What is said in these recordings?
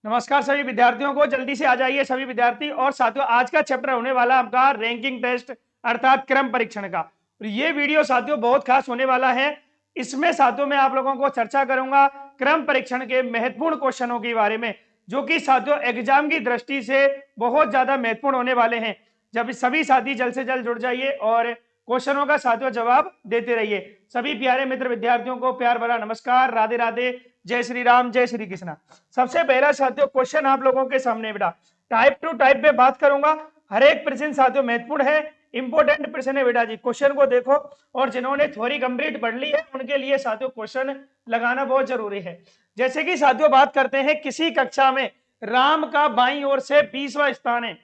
नमस्कार सभी विद्यार्थियों को, जल्दी से आ जाइए सभी विद्यार्थी। और साथियों, आज का चैप्टर होने वाला आपका रैंकिंग टेस्ट अर्थात क्रम परीक्षण का। ये वीडियो साथियों बहुत खास होने वाला है। इसमें साथियों मैं आप लोगों को चर्चा करूंगा क्रम परीक्षण के महत्वपूर्ण क्वेश्चनों के बारे में, जो कि साथियों एग्जाम की दृष्टि से बहुत ज्यादा महत्वपूर्ण होने वाले हैं। जब सभी साथी जल्द से जल्द जुड़ जाइए और क्वेश्चनों का साथियों जवाब देते रहिए। सभी प्यारे मित्र विद्यार्थियों को प्यार भरा नमस्कार, राधे राधे, जय श्री राम, जय श्री कृष्णा। सबसे पहला साथियों क्वेश्चन आप लोगों के सामने बेटा टाइप टू टाइप पे बात करूंगा। हर एक प्रश्न साथियों महत्वपूर्ण है, इंपोर्टेंट प्रश्न है बेटा जी। क्वेश्चन को देखो, और जिन्होंने थ्योरी कंप्लीट पढ़ ली है उनके लिए साथियों क्वेश्चन लगाना बहुत जरूरी है। जैसे कि साथियों बात करते हैं, किसी कक्षा में राम का बाईं ओर से 20वां स्थान है।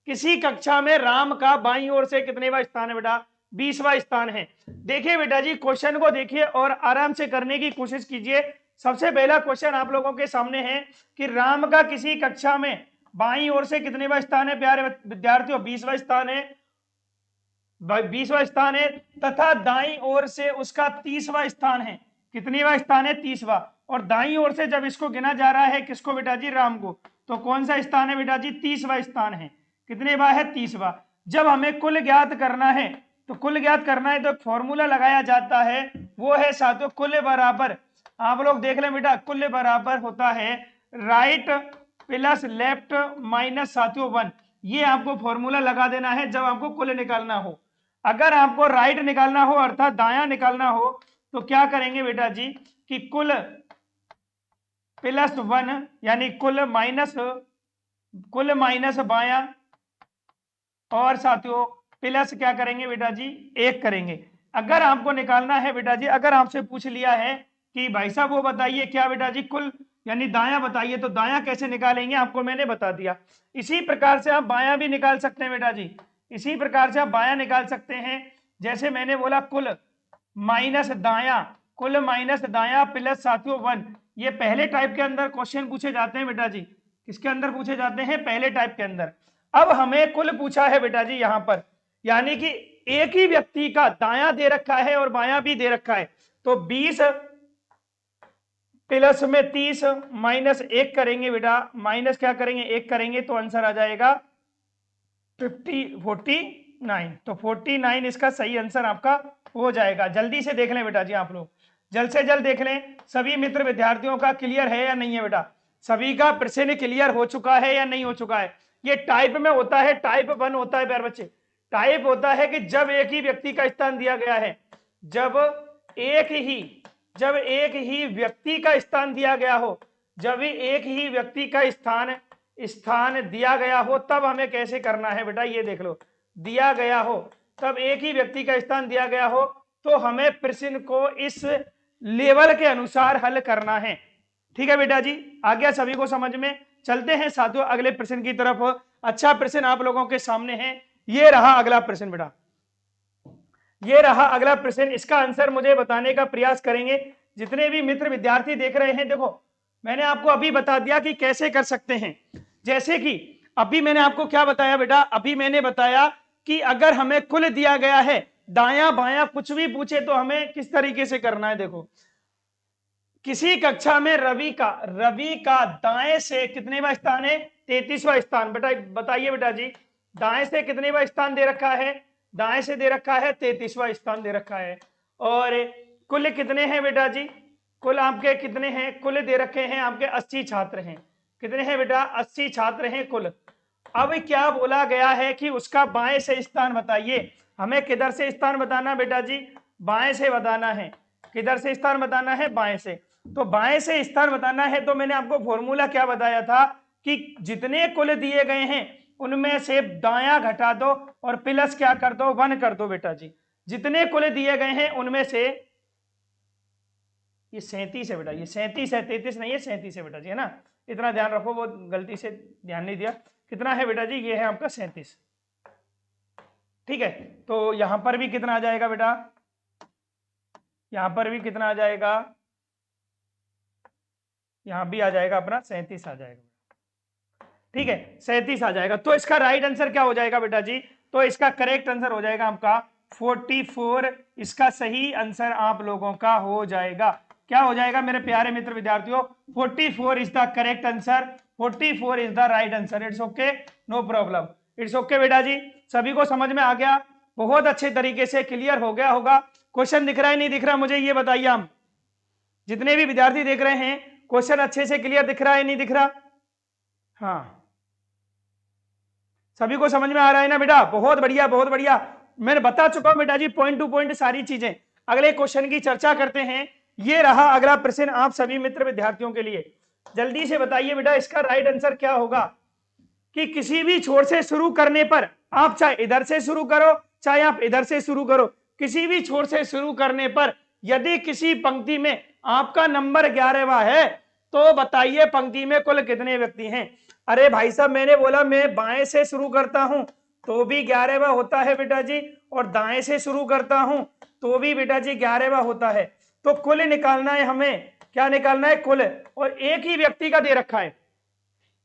किसी कक्षा में राम का बाईं ओर से कितनेवां स्थान है बेटा? 20वां स्थान है। देखिए बेटा जी, क्वेश्चन को देखिए और आराम से करने की कोशिश कीजिए। सबसे पहला क्वेश्चन आप लोगों के सामने है कि राम का किसी कक्षा में बाईं ओर से कितनेवां स्थान है प्यारे विद्यार्थियों? 20वां स्थान है। 20वां स्थान है, तथा दाईं ओर से उसका 30वां स्थान है। कितनीवां स्थान है? 30वां। और दाईं ओर से जब इसको गिना जा रहा है, किसको बेटा जी? राम को। तो कौन सा स्थान है बेटा जी? 30वां स्थान है। कितनेवां है? 30वां। जब हमें कुल ज्ञात करना है, तो कुल ज्ञात करना है तो फॉर्मूला लगाया जाता है, वो है साथियों कुल बराबर, आप लोग देख लें बेटा, कुल बराबर होता है राइट प्लस लेफ्ट माइनस साथियों 1। ये आपको फॉर्मूला लगा देना है जब आपको कुल निकालना हो। अगर आपको राइट निकालना हो अर्थात दायां निकालना हो, तो क्या करेंगे बेटा जी कि कुल प्लस 1 यानी कुल माइनस बायां, और साथियों प्लस क्या करेंगे बेटा जी? 1 करेंगे। अगर आपको निकालना है बेटा जी, अगर आपसे पूछ लिया है कि भाई साहब वो बताइए क्या बेटा जी कुल यानी दायां बताइए, तो दायां कैसे निकालेंगे आपको मैंने बता दिया। इसी प्रकार से आप बायां भी निकाल सकते हैं बेटा जी। इसी प्रकार से आप बायां निकाल सकते हैं। जैसे मैंने बोला कुल माइनस दायां, कुल माइनस दायां प्लस साथियों 1। ये पहले टाइप के अंदर क्वेश्चन पूछे जाते हैं बेटा जी। किसके अंदर पूछे जाते हैं? पहले टाइप के अंदर। अब हमें कुल पूछा है बेटा जी यहां पर, यानी कि एक ही व्यक्ति का दायां दे रखा है और बायां भी दे रखा है। तो 20 प्लस में 30 माइनस 1 करेंगे बेटा, माइनस क्या करेंगे? 1 करेंगे, तो आंसर आ जाएगा 49। तो 49 इसका सही आंसर आपका हो जाएगा। जल्दी से देख लें बेटा जी, आप लोग जल्द से जल्द देख लें। सभी मित्र विद्यार्थियों का क्लियर है या नहीं है बेटा? सभी का प्रश्न क्लियर हो चुका है या नहीं हो चुका है? ये टाइप में होता है, टाइप 1 होता है प्यारे बच्चे। टाइप होता है कि जब एक ही व्यक्ति का स्थान दिया गया है, जब एक ही जब एक ही व्यक्ति का स्थान दिया गया हो, जब एक ही व्यक्ति का स्थान स्थान दिया गया हो, तब हमें कैसे करना है बेटा? ये देख लो, दिया गया हो तब एक ही व्यक्ति का स्थान दिया गया हो, तो हमें प्रश्न को इस लेवल के अनुसार हल करना है। ठीक है बेटा जी, आ गया सभी को समझ में? चलते हैं साथियों अगले प्रश्न की तरफ। अच्छा प्रश्न आप लोगों के सामने है, ये रहा अगला प्रश्न बेटा। ये रहा अगला प्रश्न, इसका आंसर मुझे बताने का प्रयास करेंगे जितने भी मित्र विद्यार्थी देख रहे हैं। देखो मैंने आपको अभी बता दिया कि कैसे कर सकते हैं। जैसे कि अभी मैंने आपको क्या बताया बेटा? अभी मैंने बताया कि अगर हमें कुल दिया गया है, दायां बायां कुछ भी पूछे तो हमें किस तरीके से करना है। देखो किसी कक्षा में रवि का दाएं से कितनेवां स्थान है? 33वां स्थान। बेटा बताइए बेटा जी, दाएं से कितनेवां स्थान दे रखा है? दाएं से दे रखा है 33वां स्थान दे रखा है। और कुल कितने हैं बेटा जी? कुल आपके कितने हैं? कुल दे रखे हैं आपके 80 छात्र हैं। कितने हैं बेटा? 80 छात्र हैं कुल। अब क्या बोला गया है कि उसका बाएं से स्थान बताइए। हमें किधर से स्थान बताना बेटा जी? बाएं से बताना है। किधर से स्थान बताना है? बाएं से। तो बाएं से स्थान बताना है, तो मैंने आपको फॉर्मूला क्या बताया था कि जितने कुल दिए गए हैं उनमें से दायां घटा दो और प्लस क्या कर दो? 1 कर दो बेटा जी। जितने कुल दिए गए हैं उनमें से, ये 37 है बेटा, ये 37 है, 33 नहीं है, 37 है बेटा जी, है ना? इतना ध्यान रखो, वो गलती से ध्यान नहीं दिया। कितना है बेटा जी? ये है आपका 37। ठीक है, तो यहां पर भी कितना आ जाएगा बेटा? यहां पर भी कितना आ जाएगा? यहां भी आ जाएगा अपना 37 आ जाएगा। ठीक है, 37 आ जाएगा। तो इसका राइट आंसर क्या हो जाएगा बेटा जी? तो इसका करेक्ट आंसर हो जाएगा आपका 44। इसका सही आंसर आप लोगों का हो जाएगा। क्या हो जाएगा मेरे प्यारे मित्र विद्यार्थियों? 44 is the correct answer. 44 is the right answer. It's okay, no problem, it's okay बेटा जी। सभी को समझ में आ गया, बहुत अच्छे तरीके से क्लियर हो गया होगा। क्वेश्चन दिख रहा है नहीं दिख रहा मुझे ये बताइए आप, जितने भी विद्यार्थी देख रहे हैं, क्वेश्चन अच्छे से क्लियर दिख रहा है नहीं दिख रहा? हाँ, सभी को समझ में आ रहा है ना बेटा? बहुत बढ़िया बहुत बढ़िया, मैंने बता चुका हूं बेटा जी पॉइंट टू पॉइंट सारी चीजें। अगले क्वेश्चन की चर्चा करते हैं। ये रहा अगला प्रश्न आप सभी मित्र विद्यार्थियों के लिए। जल्दी से बताइए बेटा इसका राइट आंसर क्या होगा कि किसी भी छोर से शुरू करने पर, आप चाहे इधर से शुरू करो चाहे आप इधर से शुरू करो, किसी भी छोर से शुरू करने पर यदि किसी पंक्ति में आपका नंबर 11वां है तो बताइए पंक्ति में कुल कितने व्यक्ति हैं। अरे भाई साहब, मैंने बोला मैं बाएं से शुरू करता हूं तो भी 11वां होता है बेटा जी, और दाएं से शुरू करता हूं तो भी बेटा जी 11वां होता है। तो कुल निकालना है हमें, क्या निकालना है? कुल। और एक ही व्यक्ति का दे रखा है,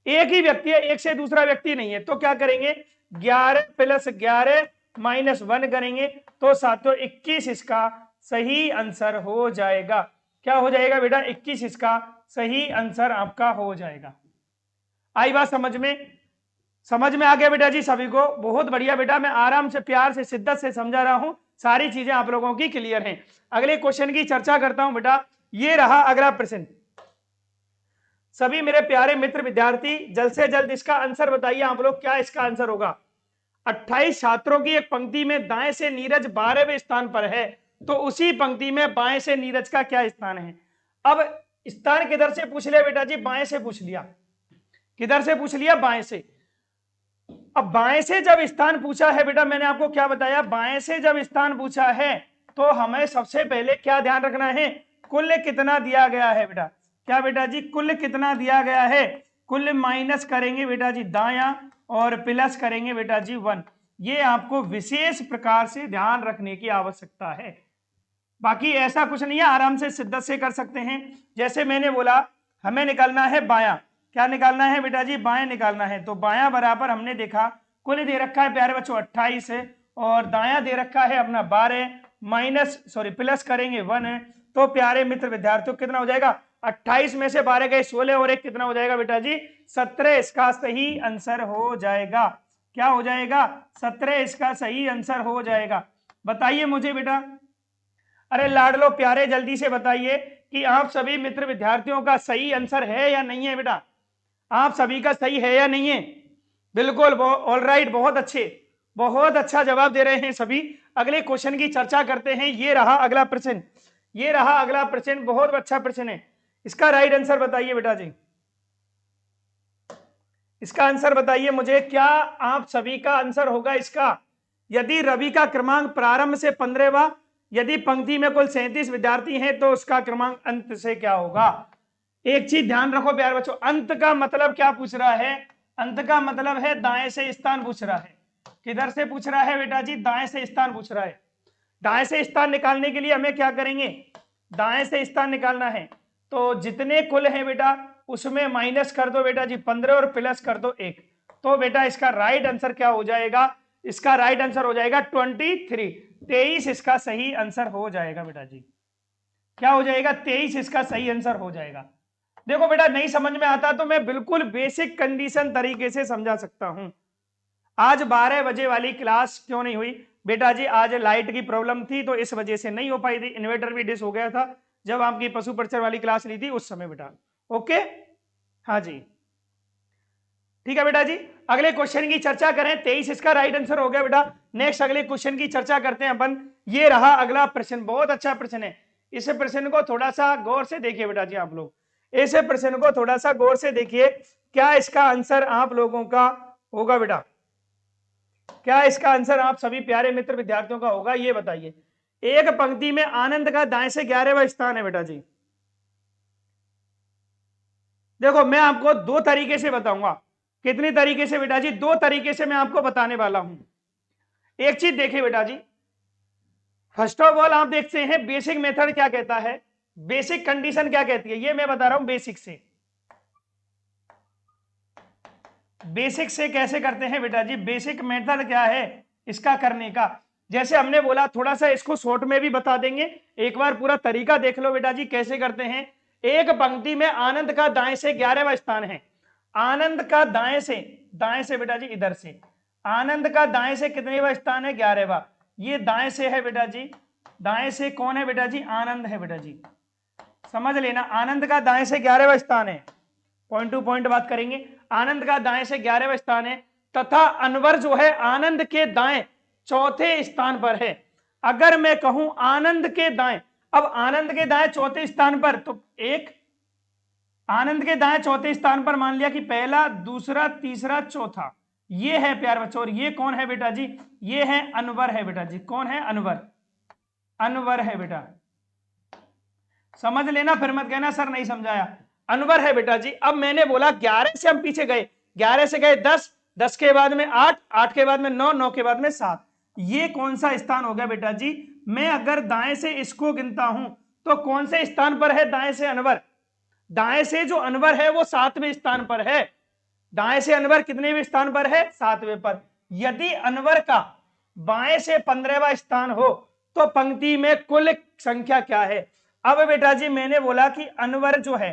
एक ही व्यक्ति है, एक से दूसरा व्यक्ति नहीं है। तो क्या करेंगे? 11 + 11 - 1 करेंगे तो साथियों 21 इसका सही आंसर हो जाएगा। क्या हो जाएगा बेटा? 21 इसका सही आंसर आपका हो जाएगा। आई बात समझ में? समझ में आ गया बेटा जी सभी को? बहुत बढ़िया बेटा, मैं आराम से प्यार से शिद्दत से समझा रहा हूं, सारी चीजें आप लोगों की क्लियर हैं। अगले क्वेश्चन की चर्चा करता हूं बेटा। ये रहा अगला प्रश्न। सभी मेरे प्यारे मित्र विद्यार्थी जल्द से जल्द इसका आंसर बताइए आप लोग, क्या इसका आंसर होगा? 28 छात्रों की एक पंक्ति में दाएं से नीरज 12वें स्थान पर है तो उसी पंक्ति में बाएं से नीरज का क्या स्थान है? अब स्थान किधर से पूछ लिया बेटा जी? बाएं से पूछ लिया। किधर से पूछ लिया? बाएं से। अब बाएं से जब स्थान पूछा है बेटा, मैंने आपको क्या बताया? बाएं से जब स्थान पूछा है तो हमें सबसे पहले क्या ध्यान रखना है? कुल कितना दिया गया है बेटा? क्या बेटा जी? कुल कितना दिया गया है? कुल माइनस करेंगे बेटा जी दायां और प्लस करेंगे बेटा जी 1। ये आपको विशेष प्रकार से ध्यान रखने की आवश्यकता है, बाकी ऐसा कुछ नहीं है, आराम से शिद्दत से कर सकते हैं। जैसे मैंने बोला हमें निकालना है बायां, क्या निकालना है बेटा जी? बायां निकालना है। तो बायां बराबर हमने देखा कुल दे रखा है प्यारे बच्चों 28 है, और दायां दे रखा है अपना 12 प्लस करेंगे 1 तो प्यारे मित्र विद्यार्थियों कितना हो जाएगा? 28 में से 12 गए 16 और एक कितना हो जाएगा बेटा जी? 17 इसका सही आंसर हो जाएगा। क्या हो जाएगा? 17 इसका सही आंसर हो जाएगा। बताइए मुझे बेटा। अरे लाडलो प्यारे जल्दी से बताइए कि आप सभी मित्र विद्यार्थियों का सही आंसर है या नहीं है बेटा? आप सभी का सही है या नहीं है? बिल्कुल, ऑल राइट, बहुत अच्छे, बहुत अच्छा जवाब दे रहे हैं सभी। अगले क्वेश्चन की चर्चा करते हैं। ये रहा अगला प्रश्न, ये रहा अगला प्रश्न, बहुत अच्छा प्रश्न है। इसका राइट आंसर बताइए बेटा जी, इसका आंसर बताइए मुझे, क्या आप सभी का आंसर होगा इसका? यदि रवि का क्रमांक प्रारंभ से 15वां, यदि पंक्ति में कुल 37 विद्यार्थी हैं तो उसका क्रमांक अंत से क्या होगा? एक चीज ध्यान रखो प्यारे बच्चों, अंत का मतलब क्या पूछ रहा है? अंत का मतलब है दाएं से स्थान पूछ रहा है। किधर से पूछ रहा है बेटा जी? दाएं से स्थान पूछ रहा है। दाएं से स्थान निकालने के लिए हमें क्या करेंगे? दाएं से स्थान निकालना है तो जितने कुल हैं बेटा उसमें माइनस कर दो बेटा जी 15 और प्लस कर दो 1। तो बेटा इसका राइट आंसर क्या हो जाएगा? इसका राइट आंसर हो जाएगा 23 इसका सही आंसर हो जाएगा बेटा जी। क्या हो जाएगा? 23 इसका सही आंसर हो जाएगा। देखो बेटा, नहीं समझ में आता तो मैं बिल्कुल बेसिक कंडीशन तरीके से समझा सकता हूं। आज 12 बजे वाली क्लास क्यों नहीं हुई बेटा जी? आज लाइट की प्रॉब्लम थी तो इस वजह से नहीं हो पाई थी, इन्वर्टर भी डिस हो गया था जब आपकी पशु परिचर वाली क्लास ली थी उस समय बेटा। ओके, हाँ जी, ठीक है बेटा जी। अगले क्वेश्चन की चर्चा करें। 23 इसका राइट आंसर हो गया बेटा। नेक्स्ट अगले क्वेश्चन की चर्चा करते हैं अपन। ये रहा अगला प्रश्न, बहुत अच्छा प्रश्न है। इस प्रश्न को थोड़ा सा गौर से देखिए बेटा जी, आप लोग इस प्रश्न को थोड़ा सा गौर से देखिए, क्या इसका आंसर आप लोगों का होगा बेटा? क्या इसका आंसर आप सभी प्यारे मित्र विद्यार्थियों का होगा? ये बताइए। एक पंक्ति में आनंद का दाएं से 11वां स्थान है बेटा जी। देखो मैं आपको दो तरीके से बताऊंगा। कितनी तरीके से बेटा जी? दो तरीके से मैं आपको बताने वाला हूं। एक चीज देखिए बेटा जी, फर्स्ट ऑफ ऑल आप देखते हैं बेसिक मेथड क्या कहता है, बेसिक कंडीशन क्या कहती है, ये मैं बता रहा हूं बेसिक से। बेसिक से कैसे करते हैं बेटा जी? बेसिक मेथड क्या है इसका करने का? जैसे हमने बोला थोड़ा सा इसको शॉर्ट में भी बता देंगे, एक बार पूरा तरीका देख लो बेटा जी कैसे करते हैं। एक पंक्ति में आनंद का दाएं से 11वां स्थान है। आनंद का दाएं से बेटा जी इधर से, आनंद का दाएं से कितनेवा स्थान है? 11वां। ये दाएं से है बेटा जी, दाएं से कौन है बेटा जी? आनंद है बेटा जी, समझ लेना। आनंद का दाएं से 11वां स्थान है, पॉइंट टू पॉइंट बात करेंगे। आनंद का दाएं से 11वां स्थान है, तथा अनवर जो है आनंद के दाएं चौथे स्थान पर है। अगर मैं कहूं आनंद के दाएं, अब आनंद के दाएं चौथे स्थान पर, तो एक आनंद के दाएं चौथे स्थान पर मान लिया कि पहला, दूसरा, तीसरा, चौथा, ये है प्यार बच्चों। और ये कौन है बेटा जी? ये है अनवर है बेटा जी। कौन है? अनवर, अनवर है बेटा, समझ लेना, फिर मत कहना सर नहीं समझाया। अनवर है बेटा जी। अब मैंने बोला 11 से हम पीछे गए, 11 से गए 10, 10 के बाद में 8, 8 के बाद में 9, 9 के बाद में 7। ये कौन सा स्थान हो गया बेटा जी? मैं अगर दाएं से इसको गिनता हूं तो कौन से स्थान पर है दाएं से अनवर? दाएं से जो अनवर है वो 7वें स्थान पर है। दाएं से अनवर कितनेवें स्थान पर है? 7वें पर। यदि अनवर का बाएं से 15वां स्थान हो तो पंक्ति में कुल संख्या क्या है? अब बेटा जी मैंने बोला कि अनवर जो है,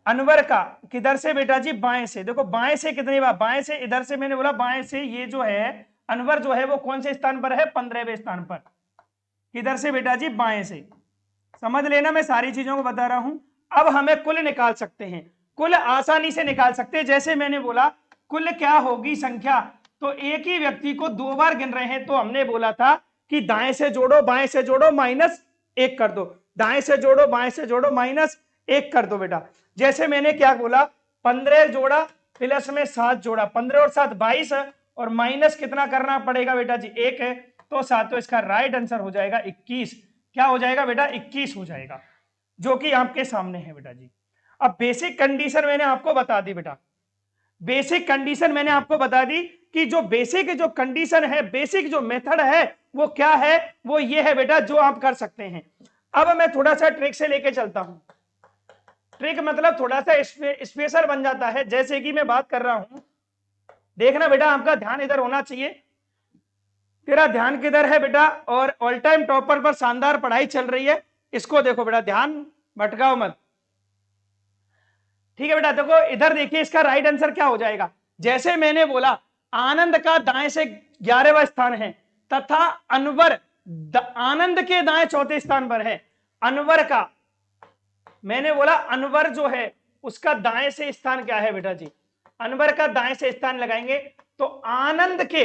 अनवर का किधर से बेटा जी? बाएं से। देखो बाएं से कितनी बार? बाएं से इधर से, मैंने बोला बाएं से। ये जो है अनवर जो है वो कौन से स्थान पर है? 15वें स्थान पर। किधर से बेटा जी? बाएं से। समझ लेना, मैं सारी चीजों को बता रहा हूं। अब हमें कुल निकाल सकते हैं, कुल आसानी से निकाल सकते हैं। जैसे मैंने बोला कुल क्या होगी संख्या, तो एक ही व्यक्ति को 2 बार गिन रहे हैं, तो हमने बोला था कि दाएं से जोड़ो, बाएं से जोड़ो, -1 कर दो, दाएं से जोड़ो, बाएं से जोड़ो, -1 कर दो बेटा। जैसे मैंने क्या बोला, 15 जोड़ा प्लस में 7 जोड़ा, 15 और 7 22, और माइनस कितना करना पड़ेगा बेटा जी? 1 है, तो 7। तो इसका राइट आंसर हो जाएगा 21। क्या हो जाएगा बेटा? 21 हो जाएगा, जो कि आपके सामने है बेटा जी। अब बेसिक कंडीशन मैंने आपको बता दी बेटा, बेसिक कंडीशन मैंने आपको बता दी कि जो बेसिक जो कंडीशन है, बेसिक जो मेथड है वो क्या है? वो ये है बेटा जो आप कर सकते हैं। अब मैं थोड़ा सा ट्रिक से लेके चलता हूं। ट्रिक मतलब थोड़ा सा स्पेशल बन जाता है। जैसे कि मैं बात कर रहा हूं, देखना बेटा, आपका ध्यान इधर होना चाहिए। तेरा ध्यान किधर है बेटा? और ऑल टाइम टॉपर पर शानदार पढ़ाई चल रही है, इसको देखो बेटा, ध्यान भटकाओ मत। ठीक है बेटा, देखो इधर देखिए, इसका राइट आंसर क्या हो जाएगा? जैसे मैंने बोला आनंद का दाएं से 11वां स्थान है, तथा अनवर आनंद के दाएं चौथे स्थान पर है। अनवर का, मैंने बोला अनवर जो है उसका दाएं से स्थान क्या है बेटा जी? अनवर का दाएं से स्थान लगाएंगे तो आनंद के,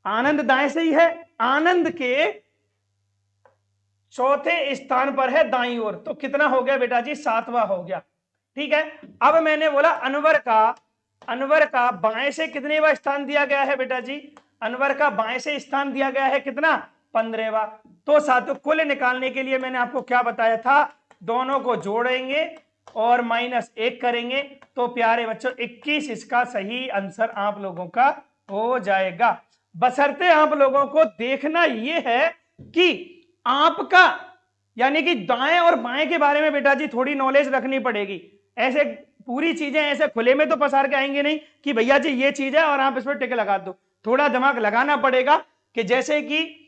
आनंद दाएं से ही है, आनंद के चौथे स्थान पर है दाईं ओर। तो कितना हो गया बेटा जी? 7वां हो गया। ठीक है, अब मैंने बोला अनवर का बाएं से कितनेवां स्थान दिया गया है बेटा जी? अनवर का बाएं से स्थान दिया गया है कितना? 15वां। तो साथियों कुल निकालने के लिए मैंने आपको क्या बताया था? दोनों को जोड़ेंगे और -1 करेंगे, तो प्यारे बच्चों 21 इसका सही आंसर आप लोगों का हो जाएगा। बशर्ते आप लोगों को देखना यह है कि आपका, यानी कि दाएं और बाएं के बारे में बेटा जी थोड़ी नॉलेज रखनी पड़ेगी। ऐसे पूरी चीजें ऐसे खुले में तो पसार के आएंगे नहीं कि भैया जी ये चीज है और आप इस पर टिक लगा दो। थोड़ा दिमाग लगाना पड़ेगा कि जैसे कि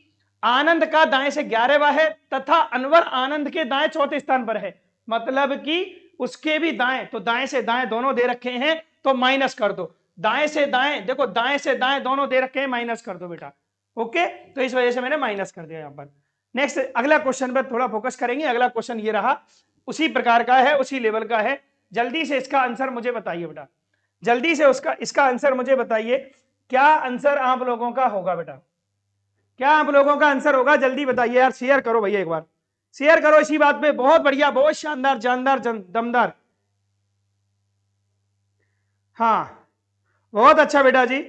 आनंद का दाएं से 11वां है, तथा अनवर आनंद के दाएं चौथे स्थान पर है, मतलब कि उसके भी दाएं, तो दाएं से दाएं दोनों दे रखे हैं तो माइनस कर दो। दाएं से दाएं, देखो दाएं से दाएं दोनों दे रखे हैं, माइनस कर दो बेटा। ओके, तो इस वजह से मैंने माइनस कर दिया यहां पर। नेक्स्ट अगला क्वेश्चन पर थोड़ा फोकस करेंगे। अगला क्वेश्चन ये रहा, उसी प्रकार का है, उसी लेवल का है। जल्दी से इसका आंसर मुझे बताइए बेटा, जल्दी से इसका आंसर मुझे बताइए। क्या आंसर आप लोगों का होगा बेटा? क्या आप लोगों का आंसर होगा? जल्दी बताइए यार, शेयर करो भैया, एक बार शेयर करो इसी बात पे। बहुत बढ़िया, बहुत शानदार, जानदार, दमदार। हाँ बहुत अच्छा बेटा जी,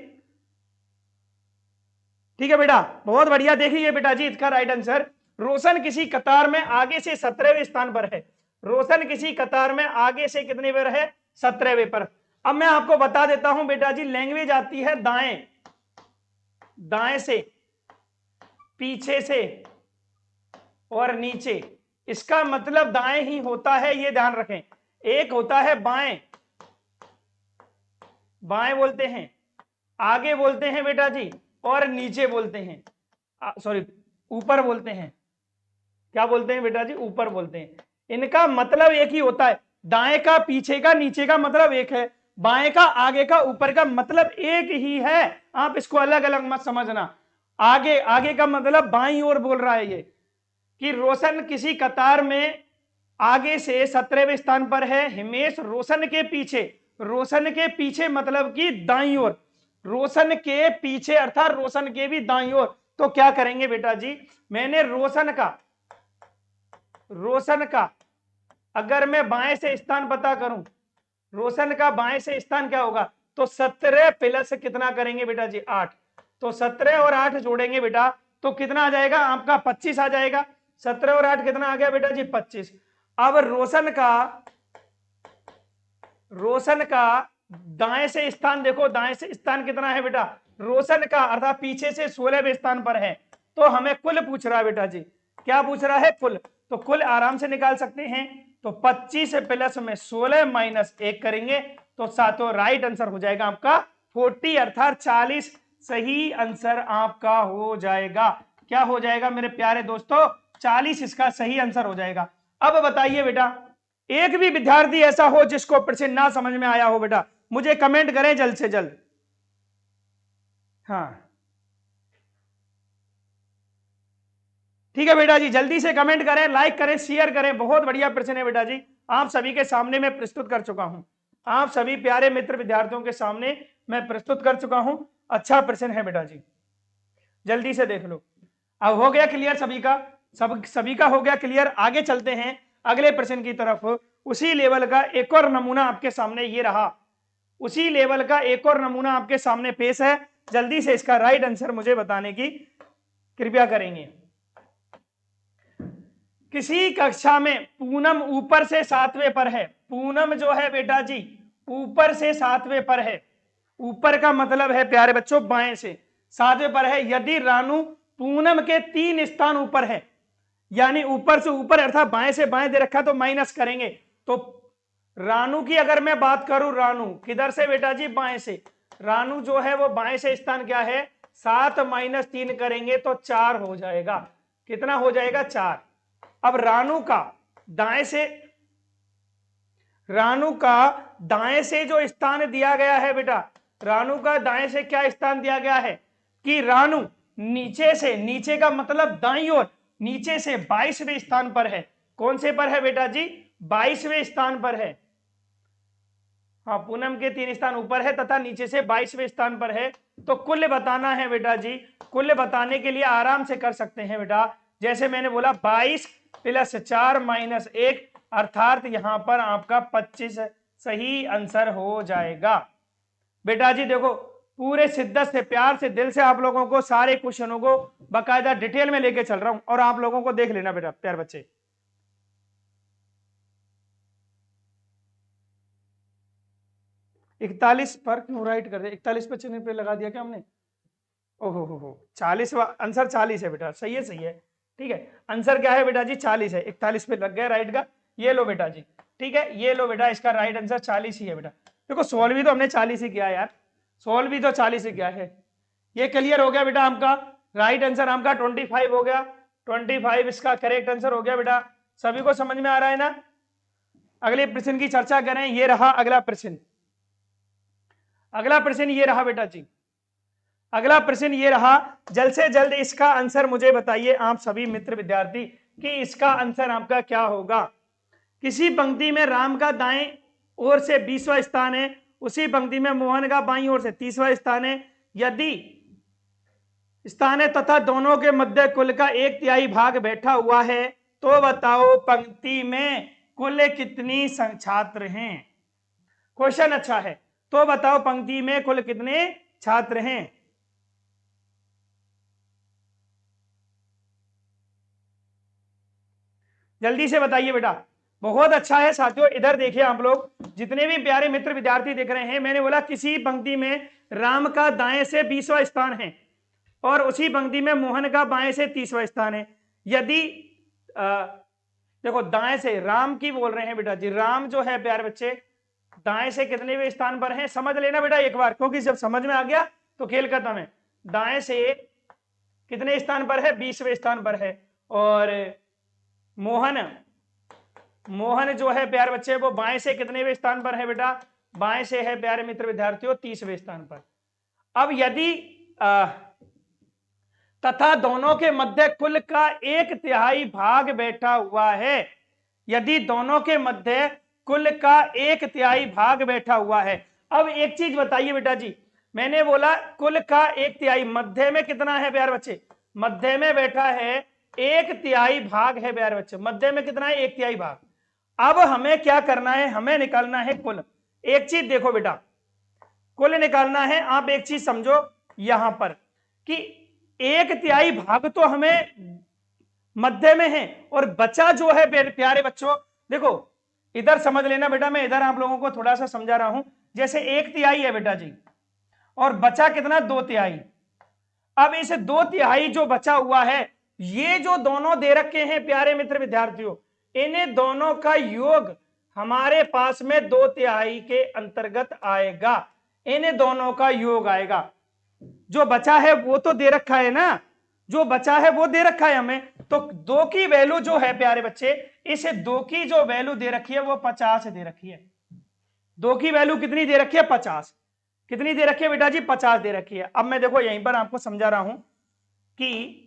ठीक है बेटा, बहुत बढ़िया। देखिए बेटा जी, इसका राइट आंसर, रोशन किसी कतार में आगे से 17वें स्थान पर है। रोशन किसी कतार में आगे से कितने पर है? 17वें पर। अब मैं आपको बता देता हूं बेटा जी, लैंग्वेज आती है दाएं, दाएं से, पीछे से और नीचे। इसका मतलब दाएं ही होता है, ये ध्यान रखें। एक होता है बाएं, बाएं बोलते हैं, आगे बोलते हैं बेटा जी, और नीचे बोलते हैं, सॉरी ऊपर बोलते हैं। क्या बोलते हैं बेटा जी? ऊपर बोलते हैं। इनका मतलब एक ही होता है। दाएं का पीछे का नीचे का मतलब एक है, बाएं का आगे का ऊपर का मतलब एक ही है। आप इसको अलग अलग मत समझना। आगे आगे का मतलब बाईं ओर बोल रहा है ये, कि रोशन किसी कतार में आगे से 17वें स्थान पर है, हिमेश रोशन के पीछे मतलब कि दाईं ओर, रोशन के पीछे अर्थात रोशन के भी दाईं ओर। तो क्या करेंगे बेटा जी, मैंने रोशन का अगर मैं बाएं से स्थान पता करूं, रोशन का बाएं से स्थान क्या होगा, तो 17 प्लस कितना करेंगे बेटा जी 8, तो 17 और 8 जोड़ेंगे बेटा तो कितना आ जाएगा आपका 25 आ जाएगा। 17 और 8 कितना आ गया बेटा जी 25। अब रोशन का दाएं से स्थान देखो, दाएं से स्थान कितना है बेटा, रोशन का अर्थात पीछे से 16वें स्थान पर है। तो हमें कुल पूछ रहा है बेटा जी, क्या पूछ रहा है, कुल। तो कुल आराम से निकाल सकते हैं, तो 25 प्लस में 16 माइनस 1 करेंगे तो सातों राइट आंसर हो जाएगा आपका 40 अर्थात 40 सही आंसर आपका हो जाएगा। क्या हो जाएगा मेरे प्यारे दोस्तों, 40 इसका सही आंसर हो जाएगा। अब बताइए बेटा, एक भी विद्यार्थी ऐसा हो जिसको प्रश्न ना समझ में आया हो बेटा, मुझे कमेंट करें जल्द से जल्द। हाँ ठीक है बेटा जी, जल्दी से कमेंट करें, लाइक करें, शेयर करें। बहुत बढ़िया प्रश्न है बेटा जी, आप सभी के सामने मैं प्रस्तुत कर चुका हूं, आप सभी प्यारे मित्र विद्यार्थियों के सामने मैं प्रस्तुत कर चुका हूं। अच्छा प्रश्न है बेटा जी, जल्दी से देख लो। अब हो गया क्लियर सभी का, सभी का हो गया क्लियर। आगे चलते हैं अगले प्रश्न की तरफ। उसी लेवल का एक और नमूना आपके सामने ये रहा, उसी लेवल का एक और नमूना आपके सामने पेश है। जल्दी से इसका राइट आंसर मुझे बताने की कृपया करेंगे। किसी कक्षा में पूनम ऊपर से 7वें पर है, पूनम जो है बेटा जी ऊपर से 7वें पर है, ऊपर का मतलब है प्यारे बच्चों बाएं से 7वें पर है। यदि रानू पूनम के 3 स्थान ऊपर है, यानी ऊपर से ऊपर अर्थात बाएं से बाएं दे रखा तो माइनस करेंगे। तो रानू की अगर मैं बात करूं, रानू किधर से बेटा जी बाएं से, रानू जो है वो बाएं से स्थान क्या है 7 माइनस 3 करेंगे तो 4 हो जाएगा। कितना हो जाएगा 4। अब रानू का दाएं से जो स्थान दिया गया है बेटा, रानू का दाएं से क्या स्थान दिया गया है कि रानू नीचे से, नीचे का मतलब दाईं ओर, नीचे से 22वें स्थान पर है। कौन से पर है बेटा जी 22वें स्थान पर है। हाँ पूनम के 3 स्थान ऊपर है तथा नीचे से 22वें स्थान पर है। तो कुल बताना है बेटा जी, कुल बताने के लिए आराम से कर सकते हैं बेटा। जैसे मैंने बोला 22 प्लस 4 माइनस 1 अर्थात यहां पर आपका 25 सही आंसर हो जाएगा। बेटा जी देखो पूरे शिद्दत से, प्यार से, दिल से आप लोगों को सारे क्वेश्चनों को बाकायदा डिटेल में लेके चल रहा हूं और आप लोगों को देख लेना बेटा प्यार बच्चे। इकतालीस पर क्यों राइट कर दिया, 41 पे चिन्ह पे लगा दिया क्या हमने। ओहो हो 40 आंसर 40 है बेटा, सही है ठीक है। आंसर क्या है बेटा जी 40 है, 41 पे लग गया राइट का। ये लो बेटा जी, ठीक है ये लो बेटा, इसका राइट आंसर 40 ही है बेटा। देखो सोल्व भी तो हमने 40 ही किया यार, सोल्व भी तो 40 ही किया है। ये क्लियर हो गया बेटा आपका, राइट आंसर आपका 25 हो गया, 25 इसका करेक्ट आंसर हो गया बेटा। सभी को समझ में आ रहा है ना। अगले प्रश्न की चर्चा करें, ये रहा अगला प्रश्न। अगला प्रश्न ये रहा बेटा जी, अगला प्रश्न ये रहा, जल्द से जल्द इसका आंसर मुझे बताइए आप सभी मित्र विद्यार्थी कि इसका आंसर आपका क्या होगा। किसी पंक्ति में राम का दाएं ओर से 20वां स्थान है, उसी पंक्ति में मोहन का बाईं ओर से 30वां स्थान है। यदि स्थान है तथा दोनों के मध्य कुल का 1/3 भाग बैठा हुआ है तो बताओ पंक्ति में कुल कितनी छात्र हैं। क्वेश्चन अच्छा है, तो बताओ पंक्ति में कुल कितने छात्र हैं। जल्दी से बताइए बेटा। बहुत अच्छा है साथियों, इधर देखिए आप लोग जितने भी प्यारे मित्र विद्यार्थी देख रहे हैं, मैंने बोला किसी पंक्ति में राम का दाएं से 20वां स्थान है और उसी पंक्ति में मोहन का बाएं से 30वां स्थान है। यदि देखो दाएं से राम की बोल रहे हैं बेटा जी, राम जो है प्यारे बच्चे दाएं से कितने भी स्थान पर है समझ लेना बेटा एक बार, क्योंकि जब समझ में आ गया तो खेल खत्म है। दाएं से कितने स्थान पर है 20वें स्थान पर है और मोहन मोहन जो है प्यारे बच्चे वो बाएं से कितनेवें स्थान पर है बेटा, बाएं से है प्यारे मित्र विद्यार्थियों 30वें स्थान पर। अब यदि तथा दोनों के मध्य कुल का 1/3 भाग बैठा हुआ है, यदि दोनों के मध्य कुल का 1/3 भाग बैठा हुआ है। अब एक चीज बताइए बेटा जी, मैंने बोला कुल का 1/3, मध्य में कितना है प्यारे बच्चे, मध्य में बैठा है 1/3 भाग है प्यारे बच्चे, मध्य में कितना है 1/3 भाग। अब हमें क्या करना है, हमें निकालना है कुल। एक चीज देखो बेटा, कुल निकालना है, आप एक चीज समझो यहां पर कि 1/3 भाग तो हमें मध्य में है और बचा जो है प्यारे बच्चों, देखो इधर समझ लेना बेटा, मैं इधर आप लोगों को थोड़ा सा समझा रहा हूं। जैसे 1/3 है बेटा जी और बचा कितना 2/3। अब इस 2/3 जो बचा हुआ है, ये जो दोनों दे रखे हैं प्यारे मित्र विद्यार्थियों, इन्हें दोनों का योग हमारे पास में 2/3 के अंतर्गत आएगा, इन्हें दोनों का योग आएगा। जो बचा है वो तो दे रखा है ना, जो बचा है वो दे रखा है हमें, तो 2 की वैल्यू जो है प्यारे बच्चे, इसे 2 की जो वैल्यू दे रखी है वो 50 दे रखी है। 2 की वैल्यू कितनी दे रखी है 50, कितनी दे रखी है बेटा जी 50 दे रखी है। अब मैं देखो यहीं पर आपको समझा रहा हूं कि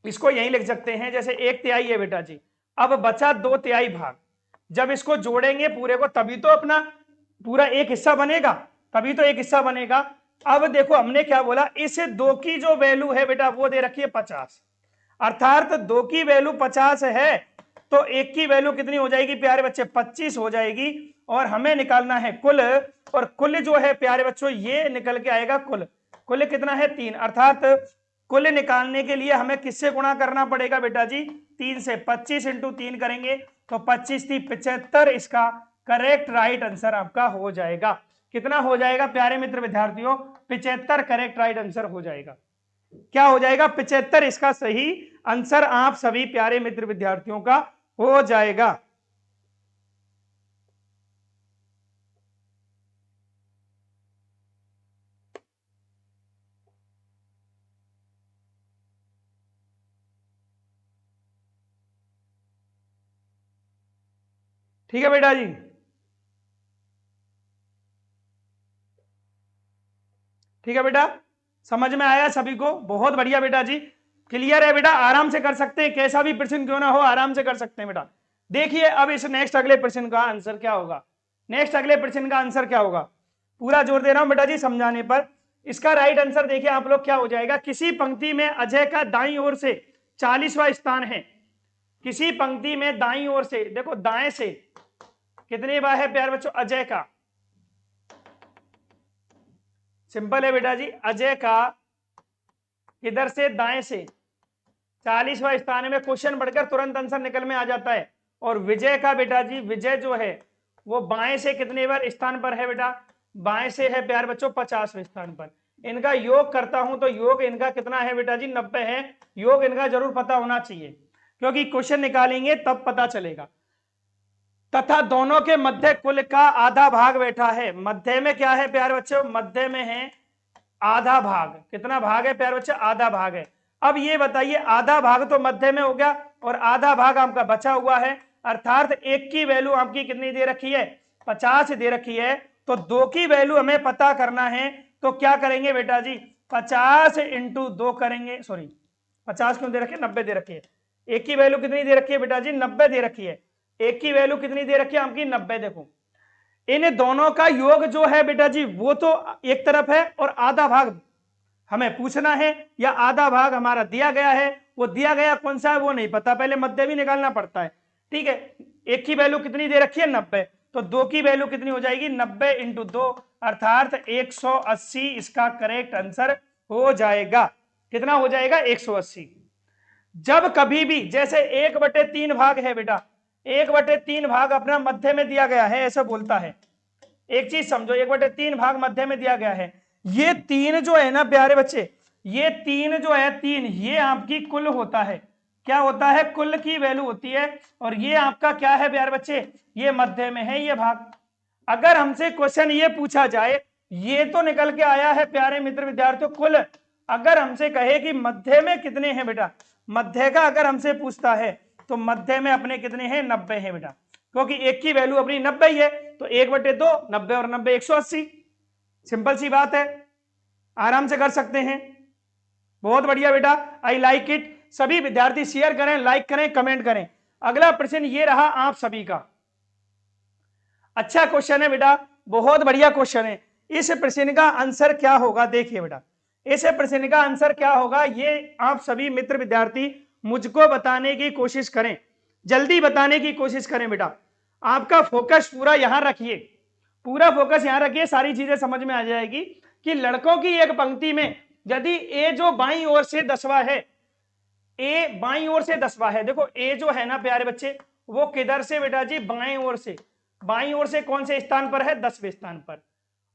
इसको यहीं लिख सकते हैं, जैसे 1/3 है बेटा जी, अब बचा 2/3 भाग, जब इसको जोड़ेंगे पूरे को तभी तो अपना पूरा एक हिस्सा बनेगा, तभी तो एक हिस्सा बनेगा। अब देखो हमने क्या बोला, इस 2 की जो वैल्यू है बेटा वो दे रखी है 50, अर्थात 2 की वैल्यू 50 है तो 1 की वैल्यू कितनी हो जाएगी प्यारे बच्चे 25 हो जाएगी। और हमें निकालना है कुल, और कुल जो है प्यारे बच्चों ये निकल के आएगा कुल, कुल कितना है 3, अर्थात कुल निकालने के लिए हमें किससे गुणा करना पड़ेगा बेटा जी 3 से, 25 इंटू 3 करेंगे तो 25 थी 75, इसका करेक्ट राइट आंसर आपका हो जाएगा। कितना हो जाएगा प्यारे मित्र विद्यार्थियों 75 करेक्ट राइट आंसर हो जाएगा। क्या हो जाएगा 75 इसका सही आंसर आप सभी प्यारे मित्र विद्यार्थियों का हो जाएगा। ठीक है बेटा जी, ठीक है बेटा, समझ में आया सभी को, बहुत बढ़िया बेटा जी, क्लियर है बेटा, आराम से कर सकते हैं, कैसा भी प्रश्न क्यों ना हो आराम से कर सकते हैं बेटा। देखिए अब इस नेक्स्ट अगले प्रश्न का आंसर क्या होगा, नेक्स्ट अगले प्रश्न का आंसर क्या होगा, पूरा जोर दे रहा हूं बेटा जी समझाने पर। इसका राइट आंसर देखिए आप लोग क्या हो जाएगा, किसी पंक्ति में अजय का दाईं ओर से 40वां स्थान है, किसी पंक्ति में दाईं ओर से, देखो दाएं से कितने बार है प्यारे बच्चों अजय का, सिंपल है बेटा जी, अजय का इधर से दाएं से 40वां स्थान में, क्वेश्चन बढ़कर तुरंत आंसर निकल में आ जाता है। और विजय का बेटा जी, विजय जो है वो बाएं से कितने बार स्थान पर है बेटा, बाएं से है प्यार बच्चों 50वें स्थान पर। इनका योग करता हूं तो योग इनका कितना है बेटा जी 90 है, योग इनका जरूर पता होना चाहिए क्योंकि क्वेश्चन निकालेंगे तब पता चलेगा। तथा दोनों के मध्य कुल का आधा भाग बैठा है, मध्य में क्या है प्यारे बच्चों, मध्य में है आधा भाग, कितना भाग है प्यारे बच्चे आधा भाग है। अब ये बताइए आधा भाग तो मध्य में हो गया और आधा भाग आपका बचा हुआ है, अर्थात 1 की वैल्यू आपकी कितनी दे रखी है 50 दे रखी है, तो 2 की वैल्यू हमें पता करना है, तो क्या करेंगे बेटा जी 50 इंटू 2 करेंगे, सॉरी 50 क्यों दे रखी है 90 दे रखी है, 1 की वैल्यू कितनी दे रखी है बेटा जी 90 दे रखी है, 1 की वैल्यू कितनी दे रखी है आपकी 90। देखो इन दोनों का योग जो है बेटा जी वो तो एक तरफ है और आधा भाग हमें पूछना है, या आधा भाग हमारा दिया गया है, वो दिया गया कौन सा है वो नहीं पता, पहले मध्य भी निकालना पड़ता है। ठीक है, 1 की वैल्यू कितनी दे रखी है 90, तो 2 की वैल्यू कितनी हो जाएगी 90 इंटू 2 अर्थात 180 इसका करेक्ट आंसर हो जाएगा। कितना हो जाएगा 180। जब कभी भी जैसे 1/3 भाग है बेटा, 1/3 भाग अपना मध्य में दिया गया है ऐसा बोलता है, एक चीज समझो 1/3 भाग मध्य में दिया गया है, ये 3 जो है ना प्यारे बच्चे, ये 3 जो है 3 ये आपकी कुल होता है, क्या होता है कुल की वैल्यू होती है, और ये आपका क्या है प्यारे बच्चे ये मध्य में है ये भाग। अगर हमसे क्वेश्चन ये पूछा जाए, ये तो निकल के आया है प्यारे मित्र विद्यार्थियों कुल, अगर हमसे कहे कि मध्य में कितने हैं बेटा, मध्य का अगर हमसे पूछता है तो मध्य में अपने कितने हैं 90 हैं बेटा, क्योंकि एक की वैल्यू अपनी 90 ही है, तो 1/2 90 और 90 180। सिंपल सी बात है, आराम से कर सकते हैं। बहुत बढ़िया बेटा, आई लाइक इट। सभी विद्यार्थी शेयर करें, लाइक करें, कमेंट करें। अगला प्रश्न ये रहा आप सभी का। अच्छा क्वेश्चन है बेटा, बहुत बढ़िया क्वेश्चन है। इस प्रश्न का आंसर क्या होगा देखिए बेटा, इस प्रश्न का आंसर क्या होगा ये आप सभी मित्र विद्यार्थी मुझको बताने की कोशिश करें, जल्दी बताने की कोशिश करें बेटा। आपका फोकस पूरा यहां रखिए, पूरा फोकस यहां रखिए, सारी चीजें समझ में आ जाएगी कि लड़कों की एक पंक्ति में यदि ए जो बाईं ओर से 10वां है, ए बाईं ओर से 10वां है, देखो ए जो है ना प्यारे बच्चे, वो किधर से बेटा जी, बाएं ओर से। बाईं ओर से कौन से स्थान पर है, 10वें स्थान पर।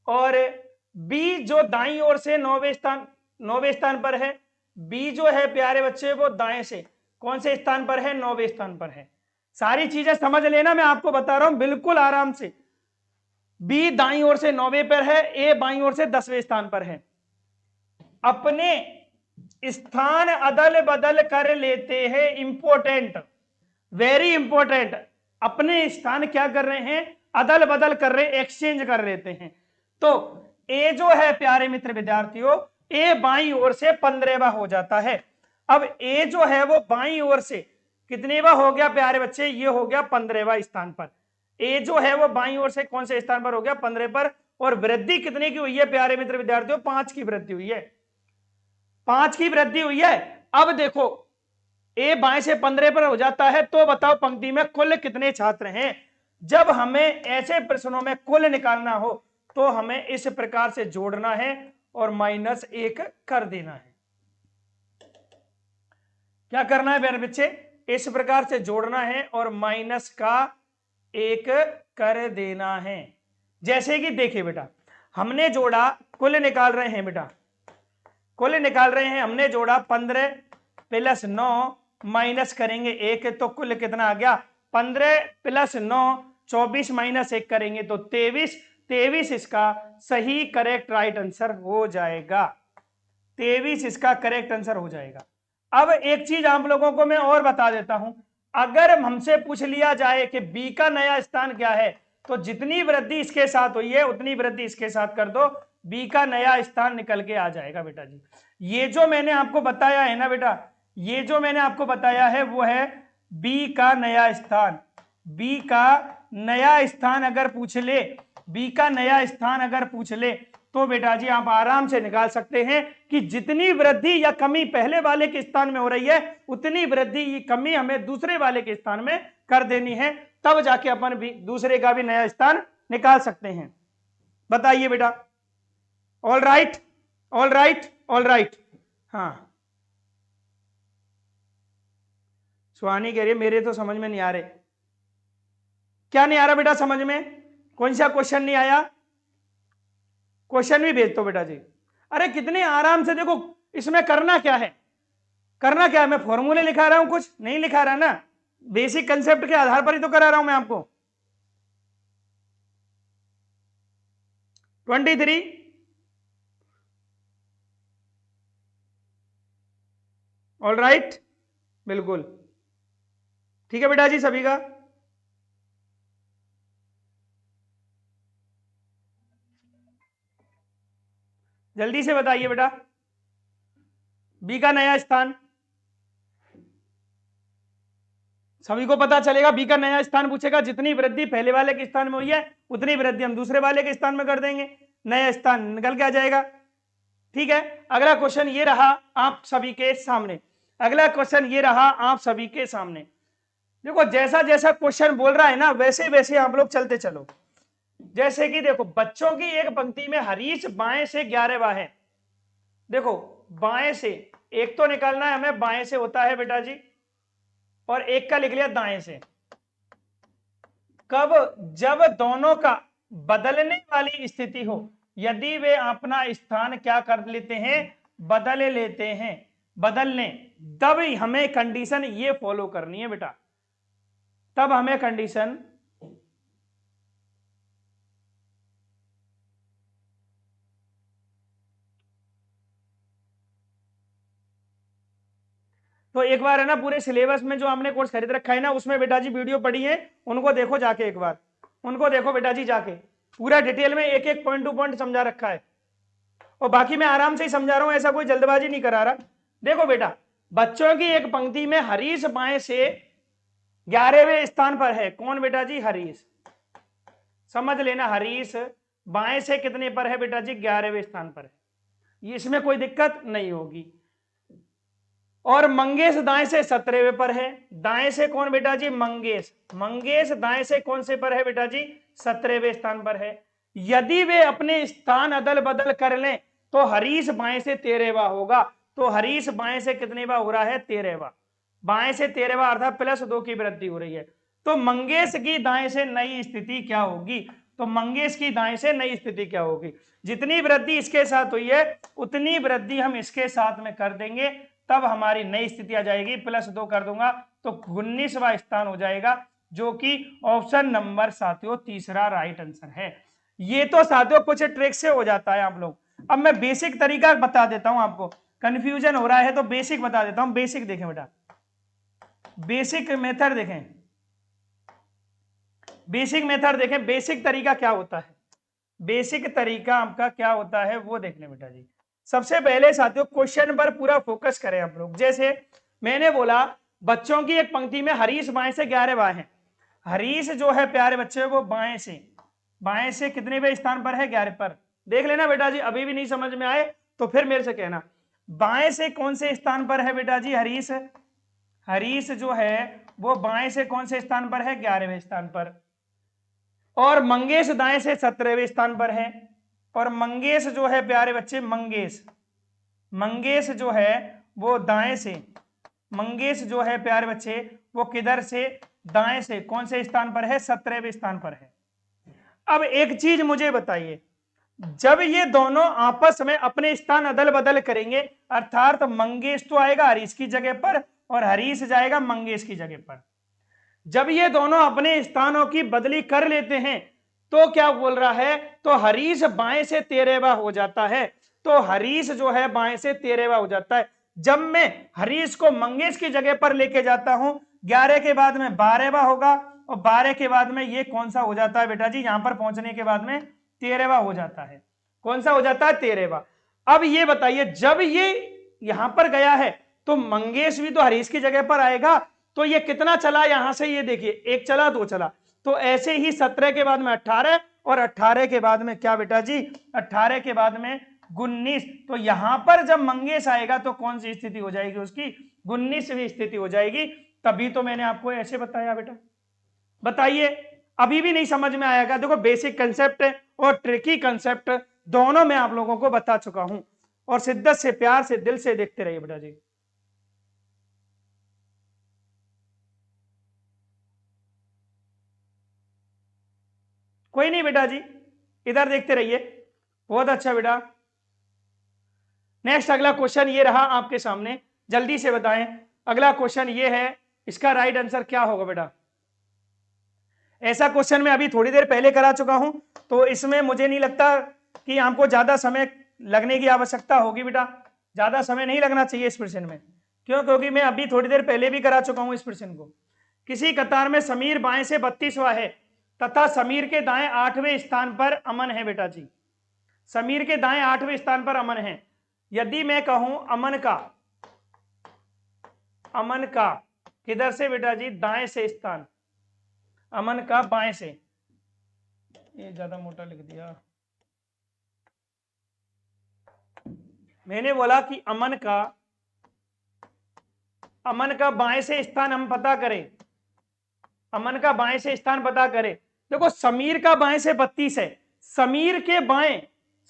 और बी जो दाईं ओर से 9वें स्थान पर है। बी जो है प्यारे बच्चे वो दाएं से कौन से स्थान पर है, 9वें स्थान पर है। सारी चीजें समझ लेना, मैं आपको बता रहा हूं बिल्कुल आराम से। बी दाईं ओर से 9वें पर है, ए बाईं ओर से 10वें स्थान पर है। अपने स्थान अदल बदल कर लेते हैं, इंपॉर्टेंट, वेरी इंपॉर्टेंट। अपने स्थान क्या कर रहे हैं, अदल बदल कर रहे, एक्सचेंज कर लेते हैं। तो ए जो है प्यारे मित्र विद्यार्थियों, ए बाईं ओर से 15वां हो जाता है। अब ए जो है वो बाईं ओर से कितनेवा हो गया प्यारे बच्चे, ये हो गया 15वां स्थान पर। ए जो है वो बाईं ओर से कौन से स्थान पर हो गया, 15 पर। और वृद्धि कितने की हुई है प्यारे मित्र विद्यार्थियों, 5 की वृद्धि हुई है, 5 की वृद्धि हुई है। अब देखो ए बाएं से 15 पर हो जाता है, तो बताओ पंक्ति में कुल कितने छात्र हैं। जब हमें ऐसे प्रश्नों में कुल निकालना हो तो हमें इस प्रकार से जोड़ना है और -1 कर देना है। क्या करना है मेरे बच्चे, इस प्रकार से जोड़ना है और -1 कर देना है। जैसे कि देखिए बेटा, हमने जोड़ा, कुल निकाल रहे हैं बेटा, कुल निकाल रहे हैं, हमने जोड़ा 15 + 9 माइनस करेंगे 1, तो कुल कितना आ गया, 15 + 9 24 - 1 करेंगे तो 23। 23 इसका सही करेक्ट राइट आंसर हो जाएगा, 23 इसका करेक्ट आंसर हो जाएगा। अब एक चीज आप लोगों को मैं और बता देता हूं, अगर हमसे पूछ लिया जाए कि बी का नया स्थान क्या है, तो जितनी वृद्धि इसके साथ हुई है उतनी वृद्धि इसके साथ कर दो, बी का नया स्थान निकल के आ जाएगा बेटा जी। ये जो मैंने आपको बताया है ना बेटा, ये जो मैंने आपको बताया है वो है बी का नया स्थान। बी का नया स्थान अगर पूछ ले, बी का नया स्थान अगर पूछ ले, तो बेटा जी आप आराम से निकाल सकते हैं कि जितनी वृद्धि या कमी पहले वाले के स्थान में हो रही है, उतनी वृद्धि कमी हमें दूसरे वाले के स्थान में कर देनी है, तब जाके अपन भी दूसरे का भी नया स्थान निकाल सकते हैं। बताइए बेटा, all right, all right, all right. हाँ, सुहानी कह रही है मेरे तो समझ में नहीं आ रहे। क्या नहीं आ रहा बेटा समझ में, कौन सा क्वेश्चन नहीं आया, क्वेश्चन भी भेज दो बेटा जी। अरे कितने आराम से, देखो इसमें करना क्या है, करना क्या है, मैं फॉर्मूले लिखा रहा हूं, कुछ नहीं लिखा रहा ना, बेसिक कंसेप्ट के आधार पर ही तो करा रहा हूं मैं आपको। 23, ऑल राइट, बिल्कुल ठीक है बेटा जी सभी का। जल्दी से बताइए बेटा, बी का नया स्थान, सभी को पता चलेगा। बी का नया स्थान पूछेगा, जितनी वृद्धि पहले वाले के स्थान में हुई है उतनी वृद्धि हम दूसरे वाले के स्थान में कर देंगे, नया स्थान निकल के आ जाएगा। ठीक है, अगला क्वेश्चन ये रहा आप सभी के सामने, अगला क्वेश्चन ये रहा आप सभी के सामने। देखो जैसा जैसा क्वेश्चन बोल रहा है ना, वैसे वैसे आप लोग चलते चलो। जैसे कि देखो, बच्चों की एक पंक्ति में हरीश बाएं से 11वां है। देखो बाएं से, एक तो निकालना है हमें, बाएं से होता है बेटा जी, और एक का लिख लिया दाएं से। कब, जब दोनों का बदलने वाली स्थिति हो, यदि वे अपना स्थान क्या कर लेते हैं, बदल लेते हैं, बदलने, तब हमें कंडीशन ये फॉलो करनी है बेटा, तब हमें कंडीशन, तो एक बार है ना पूरे सिलेबस में जो हमने कोर्स खरीद रखा है ना, उसमें बेटा जी वीडियो पड़ी है, उनको देखो जाके, एक बार उनको देखो बेटा जी जाके, पूरा डिटेल में एक एक पॉइंट टू पॉइंट समझा रखा है। और बाकी मैं आराम से ही समझा रहा हूं, ऐसा कोई जल्दबाजी नहीं करा रहा। देखो बेटा, बच्चों की एक पंक्ति में हरीश बाएं से 11वें स्थान पर है। कौन बेटा जी? हरीश। समझ लेना, हरीश बाएं से कितने पर है बेटा जी? 11वें स्थान पर है, इसमें कोई दिक्कत नहीं होगी। और मंगेश दाएं से 17वें पर है। दाएं से कौन बेटा जी? मंगेश। मंगेश दाएं से कौन से पर है बेटा जी? 17वें स्थान पर है। यदि वे अपने स्थान अदल बदल कर लें तो हरीश बाएं से 13वां होगा। तो हरीश बाएं से कितनेवां हो रहा है? 13वां। बाएं से 13वां अर्थात +2 की वृद्धि हो रही है। तो मंगेश की दाएं से नई स्थिति क्या होगी? तो मंगेश की दाएं से नई स्थिति क्या होगी? जितनी वृद्धि इसके साथ हुई है उतनी वृद्धि हम इसके साथ में कर देंगे, तब हमारी नई स्थिति आ जाएगी। +2 कर दूंगा तो 19वां स्थान हो जाएगा, जो कि ऑप्शन नंबर साथियों तीसरा राइट आंसर है। ये तो साथियों कुछ ट्रिक से हो जाता है आप लोग। अब मैं बेसिक तरीका बता देता हूं, आपको कंफ्यूजन हो रहा है तो बेसिक बता देता हूं। बेसिक देखें बेटा, बेसिक मेथड देखें, बेसिक मेथड देखें, बेसिक तरीका क्या होता है, बेसिक तरीका आपका क्या होता है वो देख लें बेटा जी। सबसे पहले साथियों क्वेश्चन पर पूरा फोकस करें आप लोग। जैसे मैंने बोला बच्चों की एक पंक्ति में हरीश बाएं से 11वां है। हरीश जो है प्यारे बच्चे वो बाएं से कितने स्थान पर है? 11 पर। देख लेना बेटा जी, अभी भी नहीं समझ में आए तो फिर मेरे से कहना। बाएं से कौन से स्थान पर है बेटा जी? हरीश। हरीश जो है वो बाएं से कौन से स्थान पर है? 11वें स्थान पर। और मंगेश दाएं से 17वें स्थान पर है। और मंगेश जो है प्यारे बच्चे, मंगेश जो है वो दाएं से, मंगेश जो है प्यारे बच्चे वो किधर से? दाएं से। कौन से स्थान पर है? 17वें स्थान पर है। अब एक चीज मुझे बताइए, जब ये दोनों आपस में अपने स्थान अदल बदल करेंगे, अर्थात मंगेश तो आएगा हरीश की जगह पर और हरीश जाएगा मंगेश की जगह पर, जब ये दोनों अपने स्थानों की बदली कर लेते हैं तो क्या बोल रहा है? तो हरीश बाएं से 13वां हो जाता है। तो हरीश जो है बाएं से 13वां हो जाता है। जब मैं हरीश को मंगेश की जगह पर लेके जाता हूं, 11 के बाद में 12वां होगा और 12 के बाद में ये कौन सा हो जाता है बेटा जी? यहां पर पहुंचने के बाद में 13वां हो जाता है। कौन सा हो जाता है? 13वां। अब ये बताइए, जब ये यहां पर गया है तो मंगेश भी तो हरीश की जगह पर आएगा। तो ये कितना चला यहां से? ये देखिए, 1 चला, 2 चला। तो ऐसे ही 17 के बाद में 18 और 18 के बाद में क्या बेटा जी? 18 के बाद में 19। तो यहां पर जब मंगेश आएगा तो कौन सी स्थिति हो जाएगी उसकी? 19वीं स्थिति हो जाएगी। तभी तो मैंने आपको ऐसे बताया बेटा। बताइए, अभी भी नहीं समझ में आएगा? देखो, बेसिक कंसेप्ट और ट्रिकी कंसेप्ट दोनों मैं आप लोगों को बता चुका हूं, और शिद्दत से, प्यार से, दिल से देखते रहिए बेटा जी। कोई नहीं बेटा जी, इधर देखते रहिए। बहुत अच्छा बेटा। नेक्स्ट अगला क्वेश्चन ये रहा आपके सामने, जल्दी से बताएं। अगला क्वेश्चन ये है, इसका राइट आंसर क्या होगा बेटा? ऐसा क्वेश्चन मैं अभी थोड़ी देर पहले करा चुका हूं, तो इसमें मुझे नहीं लगता कि आपको ज्यादा समय लगने की आवश्यकता होगी बेटा। ज्यादा समय नहीं लगना चाहिए इस प्रश्न में। क्यों? क्योंकि मैं अभी थोड़ी देर पहले भी करा चुका हूं इस प्रश्न को। किसी कतार में समीर बाएं से 32वां है तथा समीर के दाएं 8वें स्थान पर अमन है बेटा जी। समीर के दाएं 8वें स्थान पर अमन है। यदि मैं कहूं अमन का किधर से बेटा जी? दाएं से स्थान, अमन का बाएं से। ये ज्यादा मोटा लिख दिया। मैंने बोला कि अमन का बाएं से स्थान हम पता करें, अमन का बाएं से स्थान पता करें। देखो, समीर का बाएं से 32 है, समीर के बाएं,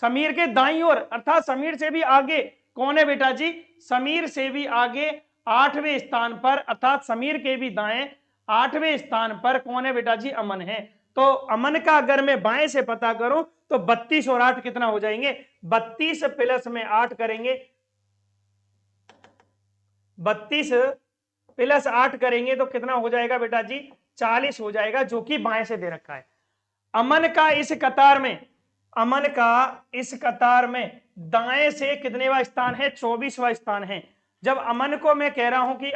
समीर के दाईं ओर अर्थात समीर से भी आगे कौन है बेटा जी? समीर से भी आगे 8वें स्थान पर अर्थात समीर के भी दाएं 8वें स्थान पर कौन है बेटा जी? अमन है। तो अमन का अगर मैं बाएं से पता करूं तो 32 और 8 कितना हो जाएंगे? 32 प्लस में 8 करेंगे, 32 प्लस 8 करेंगे तो कितना हो जाएगा बेटा जी? 40 हो जाएगा, जो कि बाएं से दे रखा है। अमन का इस कतार में दाएं से कितनेवां स्थान है? 24वां स्थान है। जब अमन को मैं कह रहा हूं कि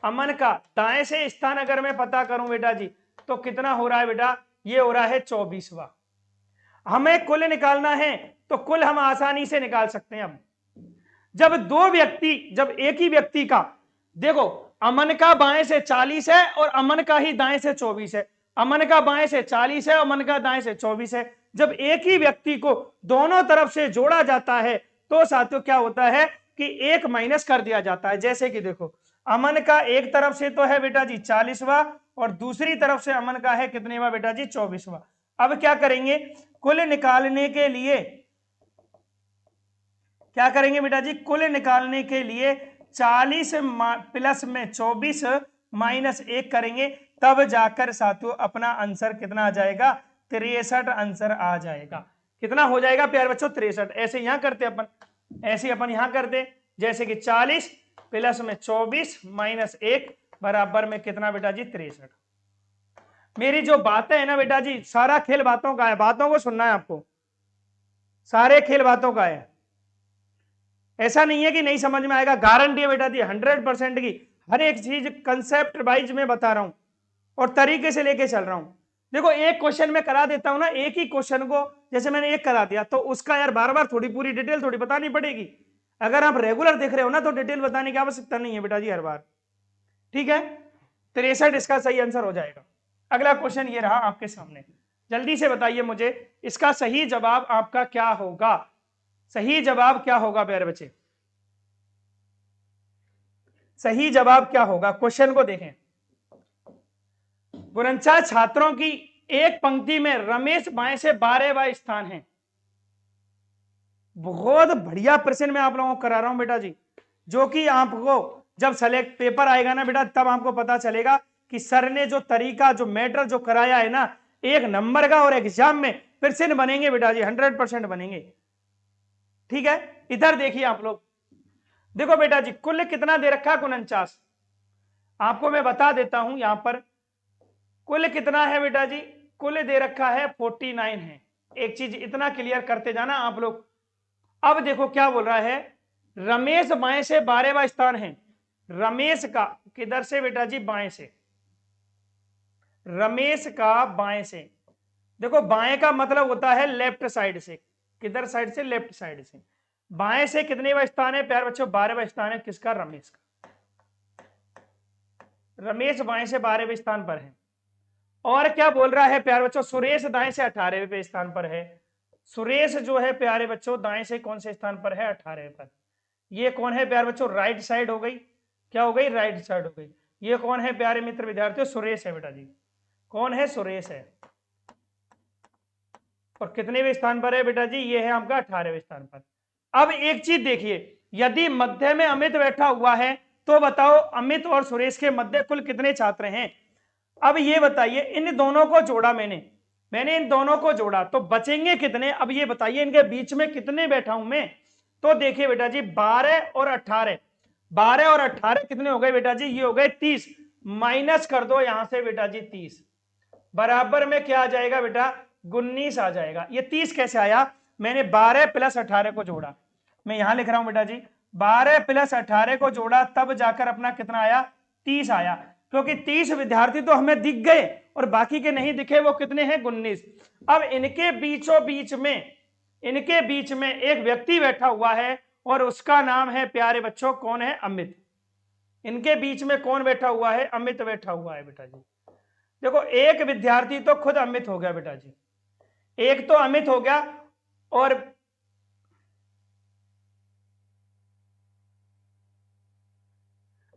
अमन का दाएं से स्थान अगर मैं पता करूं बेटा जी, तो कितना हो रहा है बेटा, ये हो रहा है 24वां। हमें कुल निकालना है तो कुल हम आसानी से निकाल सकते हैं। अब जब एक ही व्यक्ति का, देखो अमन का बाएं से 40 है और अमन का ही दाएं से 24 है, अमन का बाएं से 40 है, अमन का दाएं से 24 है। जब एक ही व्यक्ति को दोनों तरफ से जोड़ा जाता है तो साथियों क्या होता है कि एक माइनस कर दिया जाता है। जैसे कि देखो अमन का एक तरफ से तो है बेटा जी 40वां और दूसरी तरफ से अमन का है कितनेवां बेटा जी, 24वां। अब क्या करेंगे, कुल निकालने के लिए क्या करेंगे बेटा जी, कुल निकालने के लिए 40 प्लस में 24 माइनस 1 करेंगे, तब जाकर साथियों अपना आंसर कितना आ जाएगा, 63 आंसर आ जाएगा। कितना हो जाएगा प्यारे बच्चों, 63। ऐसे यहां करते अपन, ऐसे अपन यहां करते, जैसे कि 40 प्लस में 24 माइनस 1 बराबर में कितना बेटा जी, 63। मेरी जो बातें है ना बेटा जी, सारा खेल बातों का है, बातों को सुनना है आपको, सारे खेल बातों का है। ऐसा नहीं है कि नहीं समझ में आएगा, गारंटी है बेटा जी 100% की। हर एक चीज कंसेप्ट वाइज में बता रहा हूं और तरीके से लेके चल रहा हूं। देखो एक क्वेश्चन में करा देता हूं ना, एक ही क्वेश्चन को जैसे मैंने एक करा दिया तो उसका यार बार बार थोड़ी पूरी डिटेल थोड़ी बतानी पड़ेगी। अगर आप रेगुलर देख रहे हो ना तो डिटेल बताने की आवश्यकता नहीं है बेटा जी हर बार। ठीक है, 63 इसका सही आंसर हो जाएगा। अगला क्वेश्चन ये रहा आपके सामने, जल्दी से बताइए मुझे इसका सही जवाब आपका क्या होगा, सही जवाब क्या होगा प्यारे बच्चे, सही जवाब क्या होगा। क्वेश्चन को देखें, 49 छात्रों की एक पंक्ति में रमेश बाएं से 12वां स्थान है। बहुत बढ़िया प्रश्न मैं आप लोगों को करा रहा हूं बेटा जी, जो कि आपको जब सेलेक्ट पेपर आएगा ना बेटा तब आपको पता चलेगा कि सर ने जो तरीका जो मैटर जो कराया है ना, एक नंबर का और एग्जाम में प्रश्न बनेंगे बेटा जी, 100% बनेंगे। ठीक है, इधर देखिए आप लोग, देखो बेटा जी कुल कितना दे रखा है, 49। आपको मैं बता देता हूं यहां पर कुल कितना है बेटा जी, कुल दे रखा है 49 है। एक चीज इतना क्लियर करते जाना आप लोग। अब देखो क्या बोल रहा है, रमेश बाएं से 12वां स्थान है। रमेश का किधर से बेटा जी, बाएं से, रमेश का बाएं से। देखो बाएं का मतलब होता है लेफ्ट साइड से, किधर साइड से, लेफ्ट साइड से। बाएं से कितनेवां स्थान है प्यारे बच्चों, 12वां स्थान है किसका, रमेश का। रमेश बाएं से 12वें स्थान पर है। और क्या बोल रहा है प्यारे बच्चों, सुरेश दाएं से 18वें स्थान पर है। सुरेश जो है प्यारे बच्चों दाएं से कौन से स्थान पर है, 18वें पर। ये कौन है प्यारे बच्चों, राइट साइड हो गई, क्या हो गई, राइट साइड हो गई। ये कौन है प्यारे मित्र विद्यार्थियों, सुरेश है बेटा जी। कौन है, सुरेश है। और कितनेवें स्थान पर है बेटा जी, ये है आपका 18वें स्थान पर। अब एक चीज देखिए, यदि मध्य में अमित बैठा हुआ है तो बताओ अमित और सुरेश के मध्य कुल कितने छात्र हैं। अब ये बताइए, इन दोनों को जोड़ा मैंने इन दोनों को जोड़ा तो बचेंगे कितने। अब ये बताइए इनके बीच में कितने बैठा हूं मैं, तो देखिए बेटा जी 12 और 18, 12 और 18 कितने हो गए बेटा जी, ये हो गए 30। माइनस कर दो यहां से बेटा जी 30, बराबर में क्या आ जाएगा बेटा, 19 आ जाएगा। ये 30 कैसे आया, मैंने 12 प्लस 18 को जोड़ा। मैं यहां लिख रहा हूं बेटा जी 12 प्लस 18 को जोड़ा तब जाकर अपना कितना आया, 30 आया। क्योंकि 30 विद्यार्थी तो हमें दिख गए और बाकी के नहीं दिखे, वो कितने हैं, 19। अब इनके बीचों बीच में, इनके बीच में एक व्यक्ति बैठा हुआ है और उसका नाम है प्यारे बच्चों, कौन है, अमित। इनके बीच में कौन बैठा हुआ है, अमित बैठा हुआ है बेटा जी। देखो एक विद्यार्थी तो खुद अमित हो गया बेटा जी, एक तो अमित हो गया, और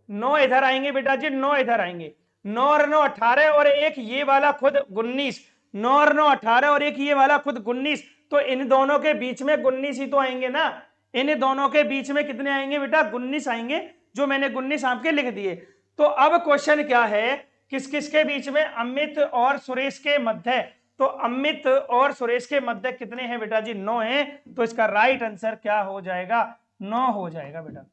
9 इधर आएंगे बेटा जी, 9 इधर आएंगे, 9 और 9 18, और एक ये वाला खुद 19, 9 और 9 18 और एक ये वाला खुद 19। तो इन दोनों के बीच में 19 ही तो आएंगे ना, इन दोनों के बीच में कितने आएंगे बेटा, 19 आएंगे, जो मैंने 19 आपके लिख दिए। तो अब क्वेश्चन क्या है, किस किस के बीच में, अमित और सुरेश के मध्य। तो अमित और सुरेश के मध्य कितने हैं बेटा जी, 9 हैं। तो इसका राइट आंसर क्या हो जाएगा, 9 हो जाएगा बेटा।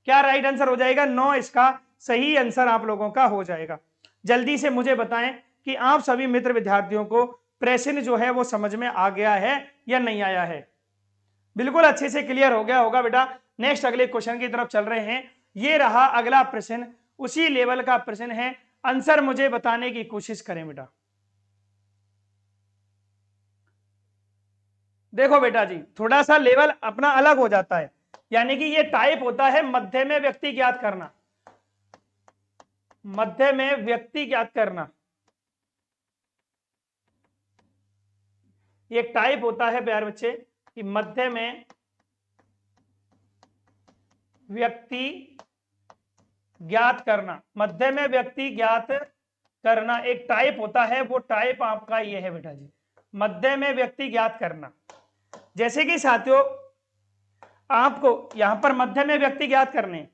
क्या राइट आंसर हो जाएगा, 9 इसका सही आंसर आप लोगों का हो जाएगा। जल्दी से मुझे बताएं कि आप सभी मित्र विद्यार्थियों को प्रश्न जो है वो समझ में आ गया है या नहीं आया है। बिल्कुल अच्छे से क्लियर हो गया होगा बेटा। नेक्स्ट अगले क्वेश्चन की तरफ चल रहे हैं। ये रहा अगला प्रश्न, उसी लेवल का प्रश्न है, आंसर मुझे बताने की कोशिश करें बेटा। देखो बेटा जी, थोड़ा सा लेवल अपना अलग हो जाता है, यानी कि ये टाइप होता है मध्य में व्यक्ति ज्ञात करना, मध्य में व्यक्ति ज्ञात करना, ये एक टाइप होता है प्यारे बच्चे कि मध्य में व्यक्ति ज्ञात करना, मध्य में व्यक्ति ज्ञात करना एक टाइप होता है, वो टाइप आपका ये है बेटा जी, मध्य में व्यक्ति ज्ञात करना। जैसे कि साथियों आपको यहां पर मध्य में व्यक्ति ज्ञात करने,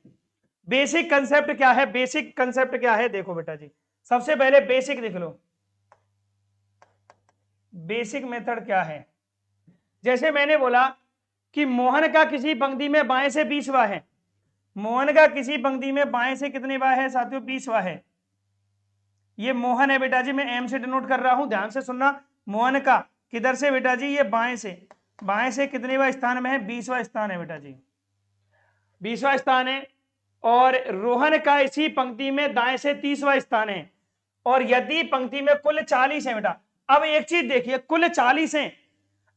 बेसिक कंसेप्ट क्या है, बेसिक कंसेप्ट क्या है, देखो बेटा जी, सबसे पहले बेसिक लिख लो, बेसिक मेथड क्या है। जैसे मैंने बोला कि मोहन का किसी पंक्ति में बाएं से 20वां है, मोहन का किसी पंक्ति में बाएं से कितने बार है साथियों, 20वां है। ये मोहन है बेटा जी, मैं एम से डिनोट कर रहा हूं, ध्यान से सुनना। मोहन का किधर से बेटा जी, ये बाएं से, बाएं से कितने स्थान में है, 20वां स्थान है बेटा जी, 20वां स्थान है। और रोहन का इसी पंक्ति में दाएं से 30वां स्थान है। और यदि पंक्ति में कुल 40 है बेटा, अब एक चीज देखिए, कुल 40 है,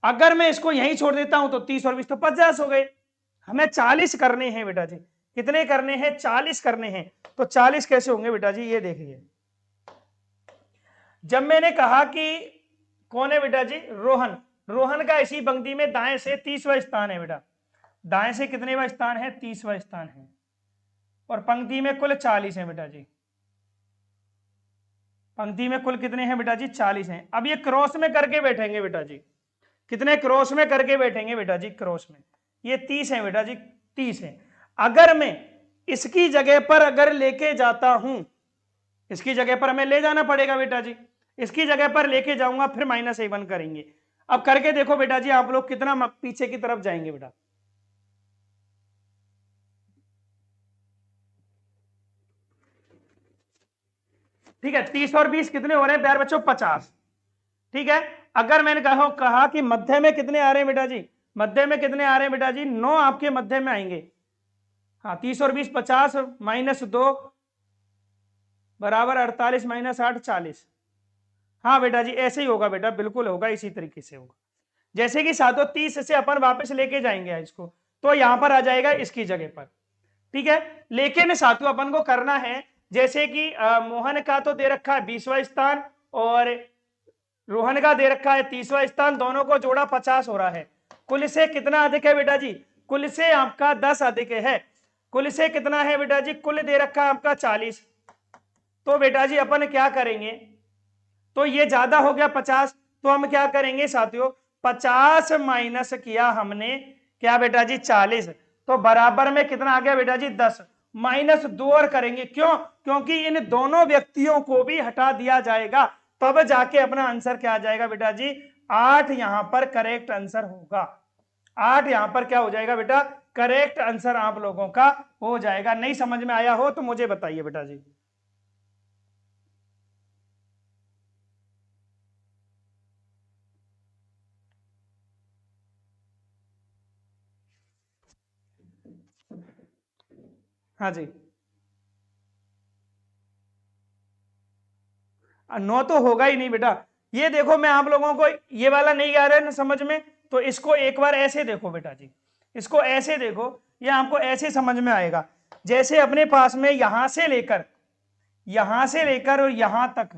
अगर मैं इसको यहीं छोड़ देता हूं तो 30 और 20 तो 50 हो गए, हमें 40 करने हैं बेटा जी, कितने करने हैं, 40 करने हैं। तो 40 कैसे होंगे बेटा जी, ये देखिए, जब मैंने कहा कि कौन है बेटा जी, रोहन, रोहन का इसी पंक्ति में दाएं से 30वां स्थान है बेटा, दाएं से कितनेवां स्थान है, 30वां स्थान है। और पंक्ति में कुल 40 है बेटा जी, पंक्ति में कुल कितने हैं बेटा जी, 40 हैं। अब ये क्रॉस में करके बैठेंगे बेटा जी, कितने क्रॉस में करके बैठेंगे बेटा जी, क्रॉस में, ये 30 है बेटा जी, 30 है। अगर मैं इसकी जगह पर अगर लेके जाता हूं, इसकी जगह पर हमें ले जाना पड़ेगा बेटा जी, इसकी जगह पर लेके जाऊंगा, फिर -1 करेंगे। अब करके देखो बेटा जी, आप लोग कितना पीछे की तरफ जाएंगे बेटा, ठीक है, 30 और 20 कितने हो रहे हैं प्यारे बच्चों, 50, ठीक है। अगर मैंने कहा कि मध्य में कितने आ रहे हैं बेटा जी, मध्य में कितने आ रहे हैं बेटा जी, 9 आपके मध्य में आएंगे। हाँ, 30 और 20 50, -2 बराबर 48, -8 40। हाँ बेटा जी, ऐसे ही होगा बेटा, बिल्कुल होगा, इसी तरीके से होगा। जैसे कि सातों 30 से अपन वापस लेके जाएंगे इसको, तो यहां पर आ जाएगा इसकी जगह पर, ठीक है। लेकिन सातों अपन को करना है, जैसे कि मोहन का तो दे रखा है 20वां स्थान और रोहन का दे रखा है 30वां स्थान, दोनों को जोड़ा 50 हो रहा है। कुल से कितना अधिक है बेटा जी, कुल से आपका 10 अधिक है। कुल से कितना है बेटा जी, कुल दे रखा है आपका 40। तो बेटा जी अपन क्या करेंगे, तो ये ज्यादा हो गया 50, तो हम क्या करेंगे साथियों, 50 माइनस किया हमने क्या बेटा जी, 40, तो बराबर में कितना आ गया बेटा जी, 10, -2 और करेंगे, क्यों, क्योंकि इन दोनों व्यक्तियों को भी हटा दिया जाएगा, तब जाके अपना आंसर क्या आ जाएगा बेटा जी, 8 यहां पर करेक्ट आंसर होगा। 8 यहां पर क्या हो जाएगा बेटा, करेक्ट आंसर आप लोगों का हो जाएगा। नहीं समझ में आया हो तो मुझे बताइए बेटा जी। हाँ जी, 9 तो होगा ही नहीं बेटा। ये देखो, मैं आप लोगों को ये वाला नहीं आ रहा है ना समझ में, तो इसको एक बार ऐसे देखो बेटा जी, इसको ऐसे देखो, ये आपको ऐसे समझ में आएगा। जैसे अपने पास में यहां से लेकर और यहां तक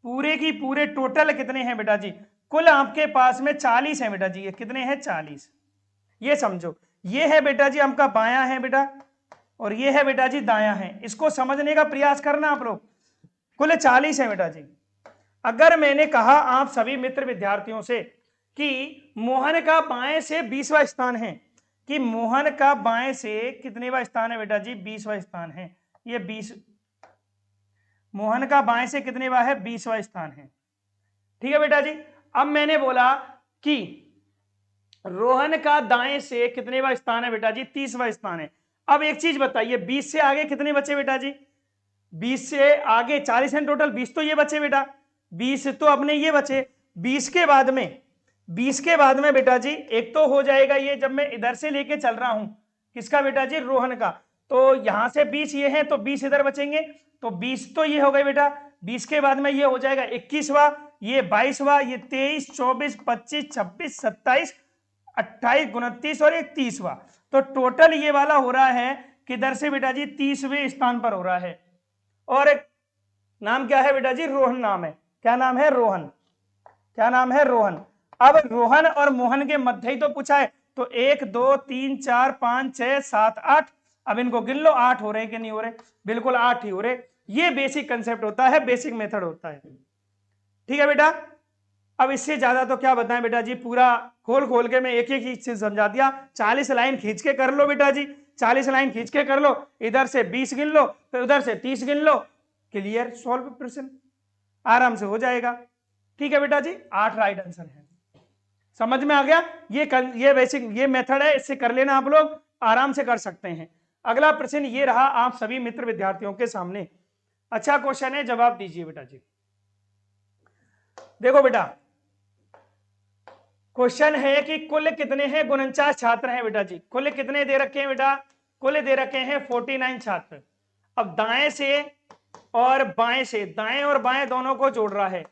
पूरे की पूरे टोटल कितने हैं बेटा जी, कुल आपके पास में 40 है बेटा जी, ये कितने हैं, 40। ये समझो, ये है बेटा जी आपका बायां है बेटा, और ये है बेटा जी दायां है, इसको समझने का प्रयास करना आप लोग। कुल 40 है बेटा जी। अगर मैंने कहा आप सभी मित्र विद्यार्थियों से कि मोहन का बाएं से 20वां स्थान है, कि मोहन का बाएं से कितनेवां स्थान है बेटा जी, 20वां स्थान है, ये 20, मोहन का बाएं से कितनेवां है, 20वां स्थान है, ठीक है बेटा जी। अब मैंने बोला कि रोहन का दाएं से कितनेवां स्थान है बेटा जी, 30वां स्थान है। अब एक चीज बताइए, 20 से आगे कितने बचे बेटा जी, 20 से आगे 40 है टोटल, 20 तो ये बचे बेटा, 20 तो अपने ये बचे। 20 के बाद में बेटा जी एक तो हो जाएगा ये, जब मैं इधर से लेके चल रहा हूं किसका बेटा जी? रोहन का। तो यहां से 20 ये है तो 20 इधर बचेंगे, तो 20 तो ये हो गए बेटा, 20 के बाद में ये हो जाएगा 21वां, ये 22वां, ये 23, 24, 25, 26, 27, 28, 29 और 31वां। तो टोटल ये वाला हो रहा है किधर से बेटा जी? 30वें स्थान पर हो रहा है। और एक नाम क्या है बेटा जी? रोहन नाम है। क्या नाम है? रोहन। क्या नाम है? रोहन। अब रोहन और मोहन के मध्य ही तो पूछा है, तो 1 2 3 4 5 6 7 8, अब इनको गिन लो, 8 हो रहे कि नहीं हो रहे? बिल्कुल 8 ही हो रहे। ये बेसिक कंसेप्ट होता है, बेसिक मेथड होता है। ठीक है बेटा। अब इससे ज्यादा तो क्या बताएं बेटा जी, पूरा खोल खोल के मैं एक एक चीज समझा दिया। 40 लाइन खींच के कर लो बेटा जी, 40 लाइन खींच के कर लो, इधर से 20 गिन लो, फिर उधर से 30 गिन लो, क्लियर, सॉल्व प्रश्न आराम से हो जाएगा। ठीक है बेटा जी, 8 राइट आंसर है। समझ में आ गया? ये बेसिक ये मेथड है, इससे कर लेना, आप लोग आराम से कर सकते हैं। अगला प्रश्न ये रहा आप सभी मित्र विद्यार्थियों के सामने। अच्छा क्वेश्चन है, जवाब दीजिए बेटा जी। देखो बेटा, क्वेश्चन है कि कुल कितने हैं 49 छात्र हैं बेटा जी। कुल कितने दे रखे हैं बेटा? कुल दे रखे हैं 49 छात्र। अब दाएं से और बाएं से, दाएं और बाएं दोनों को जोड़ रहा है।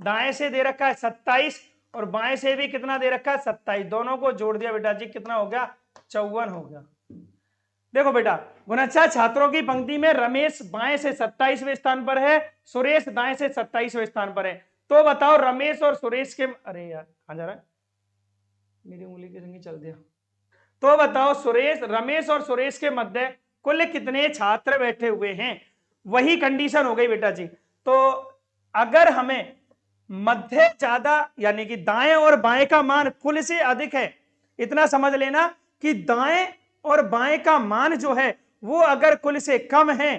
दाएं से दे रखा है 27 और बाएं से भी कितना दे रखा है? 27, दोनों को जोड़ दिया बेटा जी, कितना हो गया? 54 हो गया। देखो बेटा, 49 छात्रों की पंक्ति में रमेश बाएं से 27वें स्थान पर है, सुरेश दाएं से 27वें स्थान पर है। तो बताओ रमेश और सुरेश के, अरे यार कहां जा रहा है, मेरी उंगली के संगे चल दिया। तो बताओ रमेश और सुरेश के मध्य कुल कितने छात्र बैठे हुए हैं? वही कंडीशन हो गई बेटा जी। तो अगर हमें मध्य ज्यादा, यानी कि दाएं और बाएं का मान कुल से अधिक है, इतना समझ लेना कि दाएं और बाएं का मान जो है वो अगर कुल से कम है,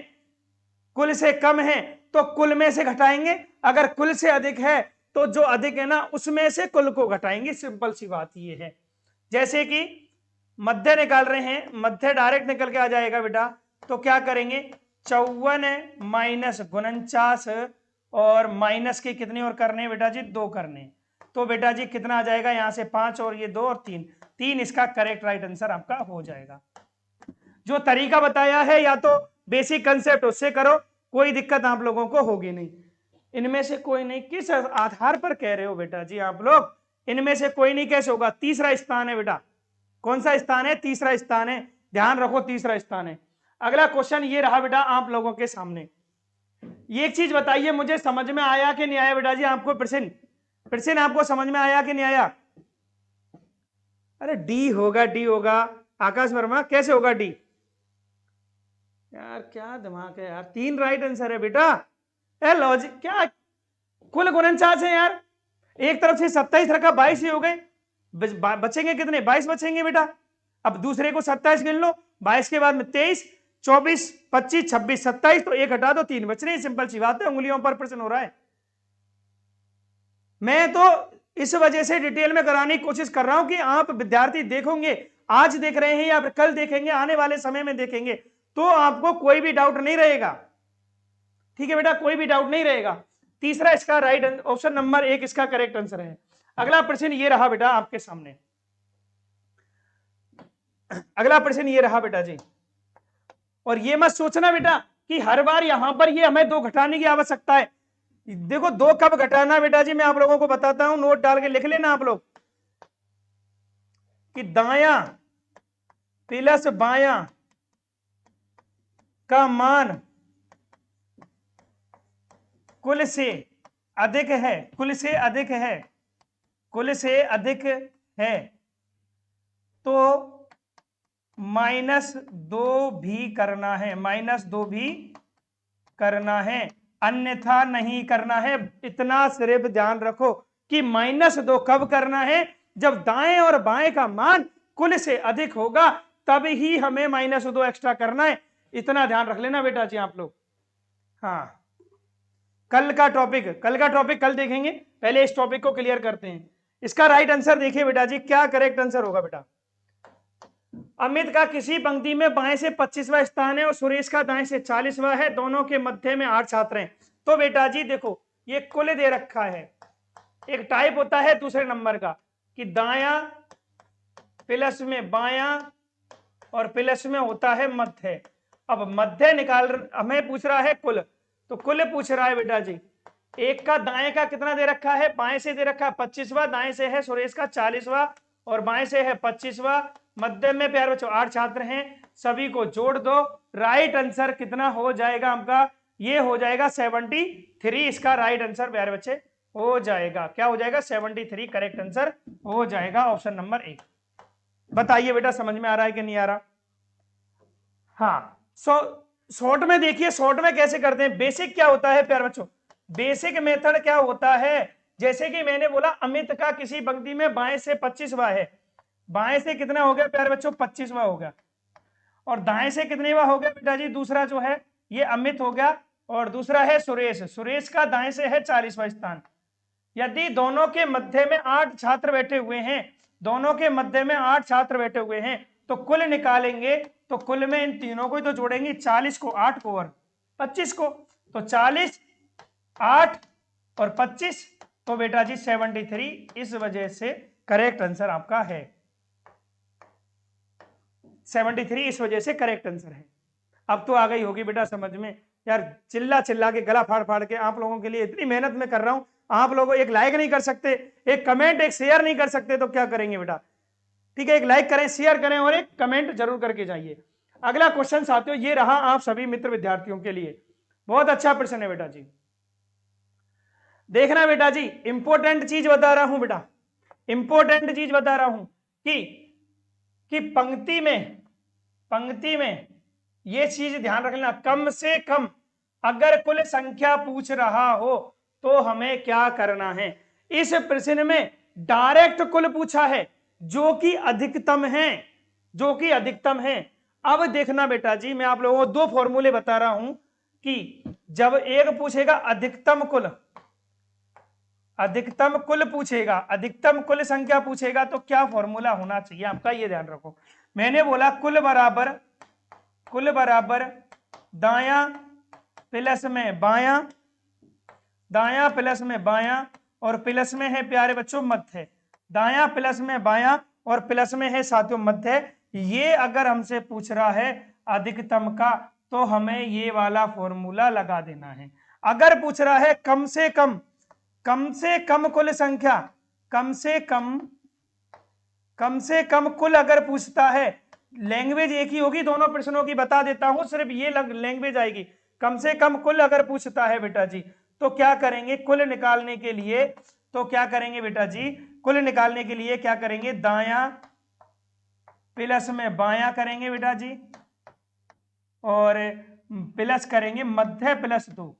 कुल से कम है तो कुल में से घटाएंगे, अगर कुल से अधिक है तो जो अधिक है ना उसमें से कुल को घटाएंगे। सिंपल सी बात ये है। जैसे कि मध्य निकाल रहे हैं, मध्य डायरेक्ट निकल के आ जाएगा बेटा, तो क्या करेंगे? 54 माइनस 49 और माइनस के कितने और करने बेटा जी? 2 करने। तो बेटा जी कितना आ जाएगा? यहां से 5 और ये 2 और 3, 3 इसका करेक्ट राइट आंसर आपका हो जाएगा। जो तरीका बताया है या तो बेसिक कंसेप्ट उससे करो, कोई दिक्कत आप लोगों को होगी नहीं। इनमें से कोई नहीं, किस आधार पर कह रहे हो बेटा जी आप लोग? इनमें से कोई नहीं कैसे होगा? तीसरा स्थान है बेटा। कौन सा स्थान है? तीसरा स्थान है, ध्यान रखो तीसरा स्थान है। अगला क्वेश्चन ये रहा बेटा आप लोगों के सामने। ये एक चीज बताइए मुझे, समझ में आया कि नहीं आया बेटा जी आपको? प्रश्न प्रश्न आपको समझ में आया कि नहीं आया? अरे डी होगा, डी होगा। आकाश वर्मा कैसे होगा डी? यार क्या दिमाग है यार, 3 राइट आंसर है बेटा। यार लॉजिक क्या, कुल 49 है यार, एक तरफ से 27 रखा, 22 ही हो गए, बचेंगे कितने? 22 बचेंगे बेटा। अब दूसरे को 27 गिन लो, 22 के बाद में 23, 24, 25, 26, 27, तो एक हटा दो, 3 बच रहे हैं। सिंपल सी बात है, उंगलियों पर प्रश्न हो रहा है। मैं तो इस वजह से डिटेल में कराने की कोशिश कर रहा हूं कि आप विद्यार्थी देखोगे, आज देख रहे हैं या कल देखेंगे, आने वाले समय में देखेंगे, तो आपको कोई भी डाउट नहीं रहेगा। ठीक है बेटा, कोई भी डाउट नहीं रहेगा। तीसरा इसका राइट ऑप्शन नंबर 1 इसका करेक्ट आंसर है। अगला प्रश्न ये रहा बेटा आपके सामने। अगला प्रश्न ये रहा बेटा जी, और ये मत सोचना बेटा कि हर बार यहां पर ये हमें 2 घटाने की आवश्यकता है। देखो 2 कब घटाना बेटा जी, मैं आप लोगों को बताता हूं, नोट डाल के लिख लेना आप लोग कि दाया प्लस बाया का मान कुल से अधिक है, कुल से अधिक है, कुल से अधिक है, तो -2 भी करना है, -2 भी करना है, अन्यथा नहीं करना है। इतना सिर्फ ध्यान रखो कि -2 कब करना है? जब दाएं और बाएं का मान कुल से अधिक होगा तब ही हमें -2 एक्स्ट्रा करना है। इतना ध्यान रख लेना बेटा जी आप लोग। हाँ, कल का टॉपिक कल देखेंगे, पहले इस टॉपिक को क्लियर करते हैं। इसका राइट आंसर देखिए बेटा जी, क्या करेक्ट आंसर होगा बेटा? अमित का किसी पंक्ति में बाएं से 25वां स्थान है और सुरेश का दाएं से 40वां है, दोनों के मध्य में 8 छात्र हैं। तो बेटा जी देखो, ये कुल दे रखा है, एक टाइप होता है दूसरे नंबर का कि दाया प्लस में बाया और प्लस में होता है मध्य। अब मध्य हमें पूछ रहा है कुल, तो कुल पूछ रहा है बेटा जी। एक का दाएं का कितना दे रखा है, बाएं से दे रखा है 25वां, दाएं से है सुरेश का 40वां और बाएं से है 25वां। मध्य में प्यारे बच्चों 8 छात्र हैं, सभी को जोड़ दो। राइट आंसर कितना हो जाएगा आपका, ये हो जाएगा 73। इसका राइट आंसर प्यारे बच्चे हो जाएगा, क्या हो जाएगा 73 करेक्ट आंसर हो जाएगा ऑप्शन नंबर 1। बताइए बेटा समझ में आ रहा है कि नहीं आ रहा। हाँ शॉर्ट में देखिए, शॉर्ट में कैसे करते हैं। बेसिक क्या होता है प्यारे बच्चों, बेसिक मेथड क्या होता है, जैसे कि मैंने बोला अमित का किसी पंक्ति में बाएं से 25वां है, बाएं से कितना हो गया प्यारे बच्चों 25वां हो गया, और दाएं से कितनेवा हो गया बेटा जी, दूसरा जो है ये अमित हो गया और दूसरा है सुरेश, सुरेश का दाएं से है 40वां स्थान। यदि दोनों के मध्य में 8 छात्र बैठे हुए हैं, दोनों के मध्य में 8 छात्र बैठे हुए हैं, तो कुल निकालेंगे तो कुल में इन तीनों को ही तो जोड़ेंगे, 40 को 8 को और 25 को, तो 40 8 और 25, तो बेटा जी 73। इस वजह से करेक्ट आंसर आपका है 73, इस वजह से करेक्ट आंसर है। अब तो आ गई होगी बेटा समझ में। यार चिल्ला चिल्ला के गला फाड़ फाड़ के आप लोगों के लिए इतनी मेहनत में कर रहा हूं, आप लोगों एक लाइक नहीं कर सकते, एक कमेंट एक शेयर नहीं कर सकते, तो क्या करेंगे बेटा। ठीक है, एक लाइक करें, शेयर करें और एक कमेंट जरूर करके जाइए। अगला क्वेश्चन साथियों ये रहा आप सभी मित्र विद्यार्थियों के लिए, बहुत अच्छा प्रश्न है बेटा जी। देखना बेटा जी, इंपॉर्टेंट चीज बता रहा हूं बेटा, इंपॉर्टेंट चीज बता रहा हूं कि पंक्ति में ये चीज ध्यान रखना, कम से कम अगर कुल संख्या पूछ रहा हो तो हमें क्या करना है। इस प्रश्न में डायरेक्ट कुल पूछा है जो कि अधिकतम है, जो कि अधिकतम है। अब देखना बेटा जी, मैं आप लोगों को 2 फॉर्मूले बता रहा हूं कि जब एक पूछेगा अधिकतम कुल, अधिकतम कुल पूछेगा, अधिकतम कुल संख्या पूछेगा, तो क्या फॉर्मूला होना चाहिए आपका, ये ध्यान रखो। मैंने बोला कुल बराबर दायां प्लस में बायां, दायां प्लस में बायां और प्लस में है प्यारे बच्चों मध्य, दायां प्लस में बायां और प्लस में है साथियों मध्य। ये अगर हमसे पूछ रहा है अधिकतम का, तो हमें ये वाला फॉर्मूला लगा देना है। अगर पूछ रहा है कम से कम कुल संख्या, कम से कम कुल अगर पूछता है, लैंग्वेज एक ही होगी दोनों प्रश्नों की, बता देता हूं, सिर्फ ये लैंग्वेज आएगी। कम से कम कुल अगर पूछता है बेटा जी, तो क्या करेंगे कुल निकालने के लिए, तो क्या करेंगे बेटा जी, कुल निकालने के लिए क्या करेंगे, दायां प्लस में बायां करेंगे बेटा जी, और प्लस करेंगे मध्य प्लस 2,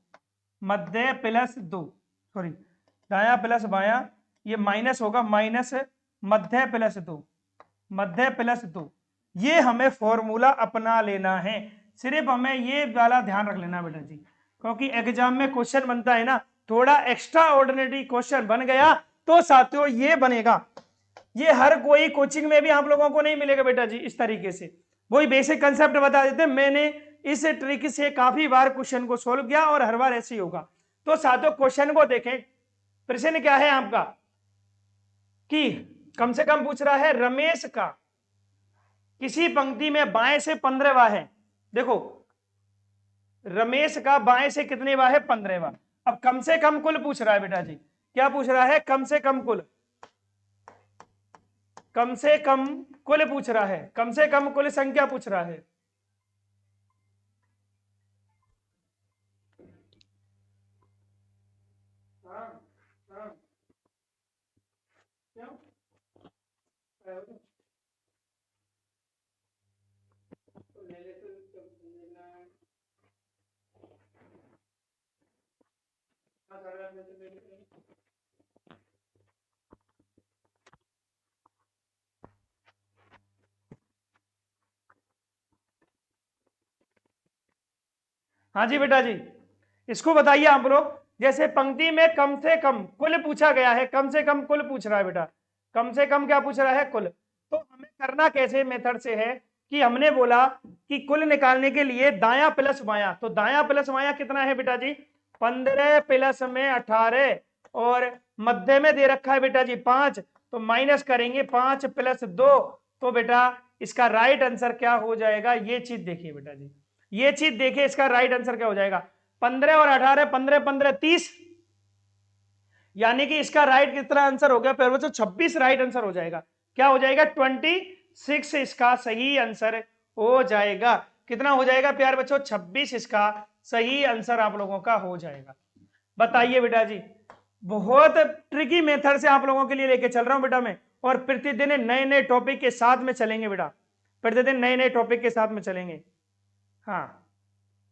मध्य प्लस 2, सॉरी दायां प्लस बायां, ये माइनस होगा, माइनस मध्य प्लस 2, मध्य प्लस 2। ये हमें फॉर्मूला अपना लेना है, सिर्फ हमें ये वाला ध्यान रख लेना बेटा जी, क्योंकि एग्जाम में क्वेश्चन बनता है ना, थोड़ा एक्स्ट्रा ऑर्डिनरी क्वेश्चन बन गया तो साथियों ये बनेगा। ये हर कोई कोचिंग में भी आप लोगों को नहीं मिलेगा बेटा जी इस तरीके से, वही बेसिक कंसेप्ट बता देते। मैंने इस ट्रिक से काफी बार क्वेश्चन को सोल्व किया और हर बार ऐसे ही होगा। तो साथियों क्वेश्चन को देखें, प्रश्न क्या है आपका कि कम से कम पूछ रहा है रमेश का किसी पंक्ति में बाएं से 15वां है। देखो रमेश का बाएं से कितनेवां है, 15वां। अब कम से कम कुल पूछ रहा है बेटा जी, क्या पूछ रहा है, कम से कम कुल, कम से कम कुल पूछ रहा है, कम से कम कुल संख्या पूछ रहा है। हाँ जी बेटा जी, इसको बताइए आप लोग। जैसे पंक्ति में कम से कम कुल पूछा गया है, कम से कम कुल पूछ रहा है बेटा, कम से कम क्या पूछ रहा है, कुल। तो हमें करना कैसे मेथड से है कि हमने बोला कि कुल निकालने के लिए दायां प्लस बायां, तो दायां प्लस बायां कितना है बेटा जी, 15 प्लस में 18 और मध्य में दे रखा है बेटा जी 5, तो माइनस करेंगे 5 प्लस 2, तो बेटा इसका राइट आंसर क्या हो जाएगा, ये चीज देखिए बेटा जी, ये चीज देखिए, इसका राइट आंसर क्या हो जाएगा, 15 और 18, 15 15 30, यानी कि इसका राइट कितना आंसर हो गया प्यारे बच्चों, 26 राइट आंसर हो जाएगा। क्या हो जाएगा, 26 इसका सही आंसर हो जाएगा। कितना हो जाएगा प्यारे बच्चों, 26 इसका सही आंसर आप लोगों का हो जाएगा। बताइए बेटा जी, बहुत ट्रिकी मेथड से आप लोगों के लिए लेके चल रहा हूं बेटा मैं, और प्रतिदिन नए नए टॉपिक के साथ में चलेंगे बेटा, प्रतिदिन नए नए टॉपिक के साथ में चलेंगे। हाँ,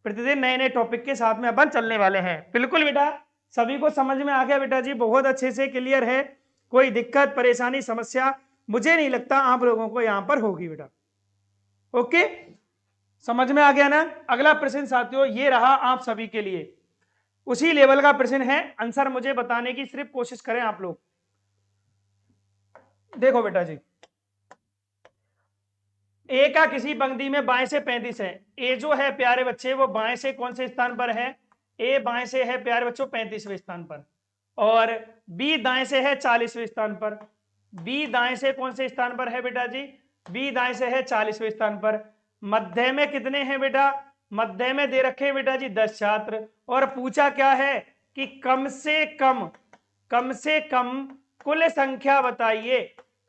प्रतिदिन नए नए टॉपिक के साथ में अपन चलने वाले हैं। बिल्कुल बेटा, सभी को समझ में आ गया बेटा जी, बहुत अच्छे से क्लियर है, कोई दिक्कत परेशानी समस्या मुझे नहीं लगता आप लोगों को यहां पर होगी बेटा। ओके, समझ में आ गया ना। अगला प्रश्न साथियों ये रहा आप सभी के लिए, उसी लेवल का प्रश्न है, आंसर मुझे बताने की सिर्फ कोशिश करें आप लोग। देखो बेटा जी, ए का किसी पंक्ति में बाएं से 35 है। ए जो है प्यारे बच्चे वो बाएं से कौन से स्थान पर है, ए बाएं से है प्यारे बच्चों 35वें स्थान पर, और बी दाएं से है 40वें स्थान पर। बी दाएं से कौन से स्थान पर है बेटा जी, बी दाएं से है 40वें स्थान पर। मध्य में कितने हैं बेटा, मध्य में दे रखे हैं बेटा जी 10 छात्र, और पूछा क्या है कि कम से कम कुल संख्या बताइए,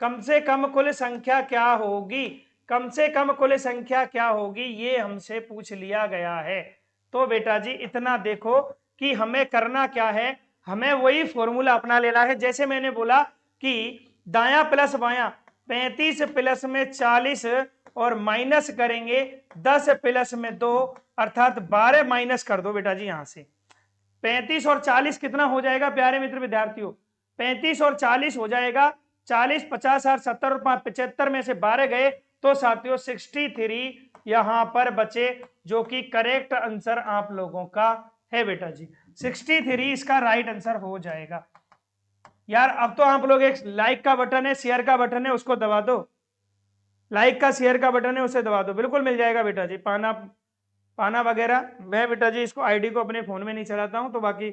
कम से कम कुल संख्या क्या होगी, कम से कम कुल संख्या क्या होगी, ये हमसे पूछ लिया गया है। तो बेटा जी इतना देखो कि हमें करना क्या है, हमें वही फॉर्मूला अपना लेना है। जैसे मैंने बोला कि दायां प्लस बायां, 35 प्लस में 40 और माइनस करेंगे 10 प्लस में 2, अर्थात 12 माइनस कर दो बेटा जी यहां से। 35 और 40 कितना हो जाएगा प्यारे मित्र विद्यार्थियों, 35 और 40 हो जाएगा 40, 50 और 70 और 75 में से 12 गए तो साथियों 63 यहां पर बचे, जो कि करेक्ट आंसर आप लोगों का है बेटा जी। 63 इसका राइट आंसर हो जाएगा। यार अब तो आप लोग, एक लाइक का बटन है, शेयर का बटन है, उसको दबा दो, लाइक का शेयर का बटन है उसे दबा दो, बिल्कुल मिल जाएगा बेटा जी। पाना वगैरह मैं बेटा जी इसको आईडी को अपने फोन में नहीं चलाता हूं, तो बाकी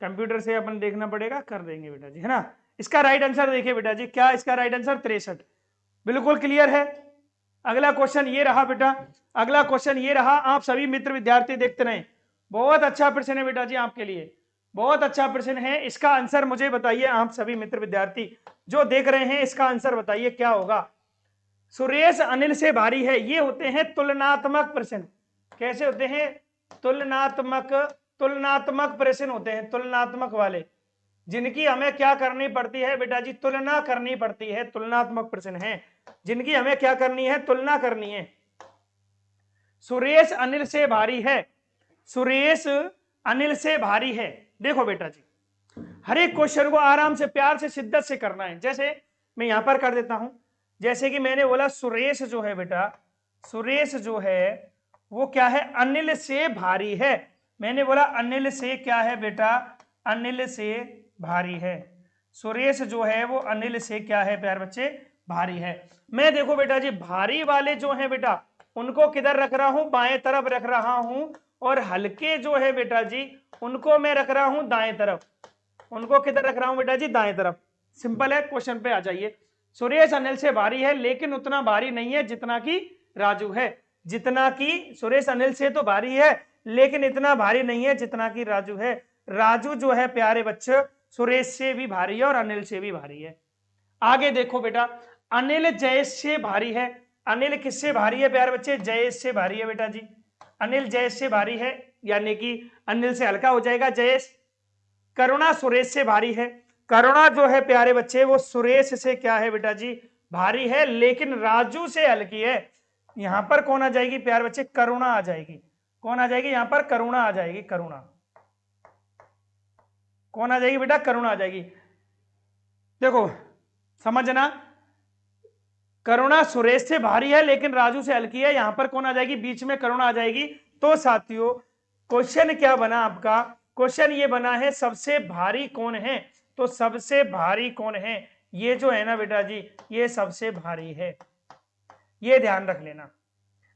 कंप्यूटर से अपन देखना पड़ेगा, कर देंगे बेटा जी, है ना। इसका राइट आंसर देखिए बेटा जी, क्या इसका राइट आंसर 63, बिल्कुल क्लियर है। अगला क्वेश्चन ये रहा बेटा, अगला क्वेश्चन ये रहा, आप सभी मित्र विद्यार्थी देखते रहे, बहुत अच्छा प्रश्न है बेटा जी आपके लिए, बहुत अच्छा प्रश्न है। इसका आंसर मुझे बताइए आप सभी मित्र विद्यार्थी जो देख रहे हैं, इसका आंसर बताइए क्या होगा। सुरेश अनिल से भारी है, ये होते हैं तुलनात्मक प्रश्न। कैसे होते हैं, तुलनात्मक प्रश्न होते हैं, तुलनात्मक वाले, जिनकी हमें क्या करनी पड़ती है बेटा जी, तुलना करनी पड़ती है, तुलनात्मक प्रश्न है जिनकी हमें क्या करनी है, तुलना करनी है। सुरेश अनिल से भारी है, सुरेश अनिल से भारी है। देखो बेटा जी, हर एक क्वेश्चन को आराम से प्यार से शिद्दत से करना है। जैसे मैं यहां पर कर देता हूं, जैसे कि मैंने बोला सुरेश जो है बेटा, सुरेश जो है वो क्या है, अनिल से भारी है। मैंने बोला अनिल से क्या है बेटा, अनिल से भारी है। सुरेश जो है वो अनिल से क्या है प्यार बच्चे, भारी है। मैं देखो बेटा जी भारी वाले जो है बेटा उनको किधर रख रहा हूं, बाएं तरफ रख रहा हूं, और हल्के जो है बेटा जी उनको मैं रख रहा हूं दाएं तरफ। उनको किधर रख रहा हूं बेटा जी, दाएं तरफ। सिंपल है, क्वेश्चन पे आ जाइए। सुरेश अनिल से भारी है लेकिन उतना भारी नहीं है जितना कि राजू है, जितना कि सुरेश अनिल से तो भारी है लेकिन इतना भारी नहीं है जितना कि राजू है। राजू जो है प्यारे बच्चे सुरेश से भी भारी है और अनिल से भी भारी है। आगे देखो बेटा, अनिल जयेश से भारी है। अनिल किससे भारी है प्यारे बच्चे, जयेश से भारी है बेटा जी। अनिल जयेश से भारी है, यानी कि अनिल से हल्का हो जाएगा जयेश। करुणा सुरेश से भारी है। करुणा जो है प्यारे बच्चे वो सुरेश से क्या है बेटा जी, भारी है, लेकिन राजू से हल्की है। यहां पर कौन आ जाएगी प्यारे बच्चे, करुणा आ जाएगी। कौन आ जाएगी यहां पर, करुणा आ जाएगी। करुणा कौन आ जाएगी बेटा, करुणा आ जाएगी। देखो समझना, करुणा सुरेश से भारी है लेकिन राजू से हल्की है, यहां पर कौन आ जाएगी, बीच में करुणा आ जाएगी। तो साथियों क्वेश्चन क्या बना आपका, क्वेश्चन ये बना है सबसे भारी कौन है। तो सबसे भारी कौन है, ये जो है ना बेटा जी ये सबसे भारी है, ये ध्यान रख लेना।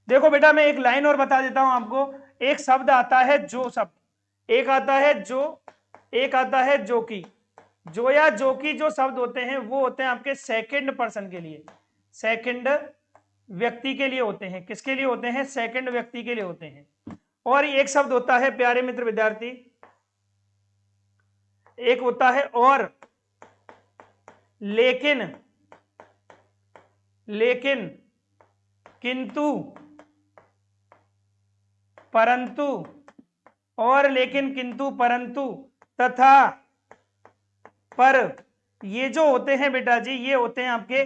देखो बेटा मैं एक लाइन और बता देता हूं आपको, एक शब्द आता है जो शब्द, एक आता है जो, एक आता है जो की। जो या जो की जो शब्द होते हैं वो होते हैं आपके सेकंड पर्सन के लिए, सेकंड व्यक्ति के लिए होते हैं। किसके लिए होते हैं? सेकंड व्यक्ति के लिए होते हैं। और एक शब्द होता है प्यारे मित्र विद्यार्थी, एक होता है और, लेकिन, लेकिन, किंतु, परंतु, और, लेकिन, किंतु, परंतु, तथा, पर। ये जो होते हैं बेटा जी, ये होते हैं आपके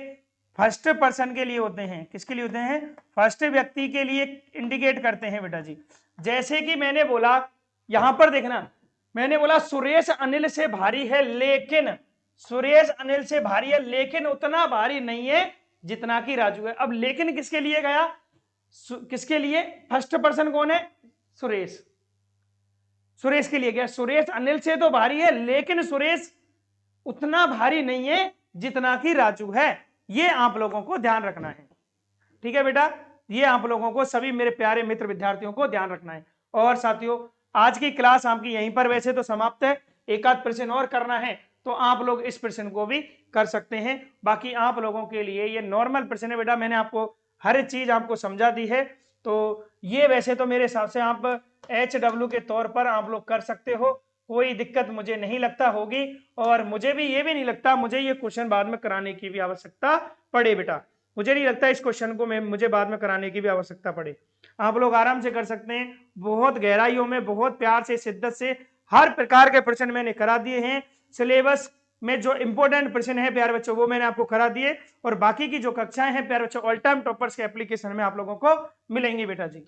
फर्स्ट पर्सन के लिए होते हैं। किसके लिए होते हैं? फर्स्ट व्यक्ति के लिए इंडिकेट करते हैं बेटा जी। जैसे कि मैंने बोला, यहां पर देखना, मैंने बोला सुरेश अनिल से भारी है, लेकिन सुरेश अनिल से भारी है, लेकिन उतना भारी नहीं है जितना कि राजू है। अब लेकिन किसके लिए गया? किसके लिए? फर्स्ट पर्सन कौन है? सुरेश। सुरेश के लिए गया। सुरेश अनिल से तो भारी है, लेकिन सुरेश उतना भारी नहीं है जितना कि राजू है। ये आप लोगों को ध्यान रखना है। ठीक है बेटा, ये आप लोगों को, सभी मेरे प्यारे मित्र विद्यार्थियों को ध्यान रखना है। और साथियों, आज की क्लास आपकी यहीं पर वैसे तो समाप्त है। एक आध प्रश्न और करना है तो आप लोग इस प्रश्न को भी कर सकते हैं। बाकी आप लोगों के लिए ये नॉर्मल प्रश्न है बेटा, मैंने आपको हर चीज आपको समझा दी है। तो ये वैसे तो मेरे हिसाब से आप HW के तौर पर आप लोग कर सकते हो, कोई दिक्कत मुझे नहीं लगता होगी। और मुझे भी ये भी नहीं लगता मुझे ये क्वेश्चन बाद में कराने की भी आवश्यकता पड़े बेटा। मुझे नहीं लगता इस क्वेश्चन को मुझे बाद में कराने की भी आवश्यकता पड़े। आप लोग आराम से कर सकते हैं। बहुत गहराइयों में, बहुत प्यार से, शिद्दत से हर प्रकार के प्रश्न मैंने करा दिए हैं। सिलेबस में जो इंपॉर्टेंट प्रश्न है प्यारे बच्चों, वो मैंने आपको करा दिए। और बाकी की जो कक्षाएं हैं प्यारे बच्चों, ऑल टाइम टॉपर्स के एप्लीकेशन में आप लोगों को मिलेंगी बेटा जी।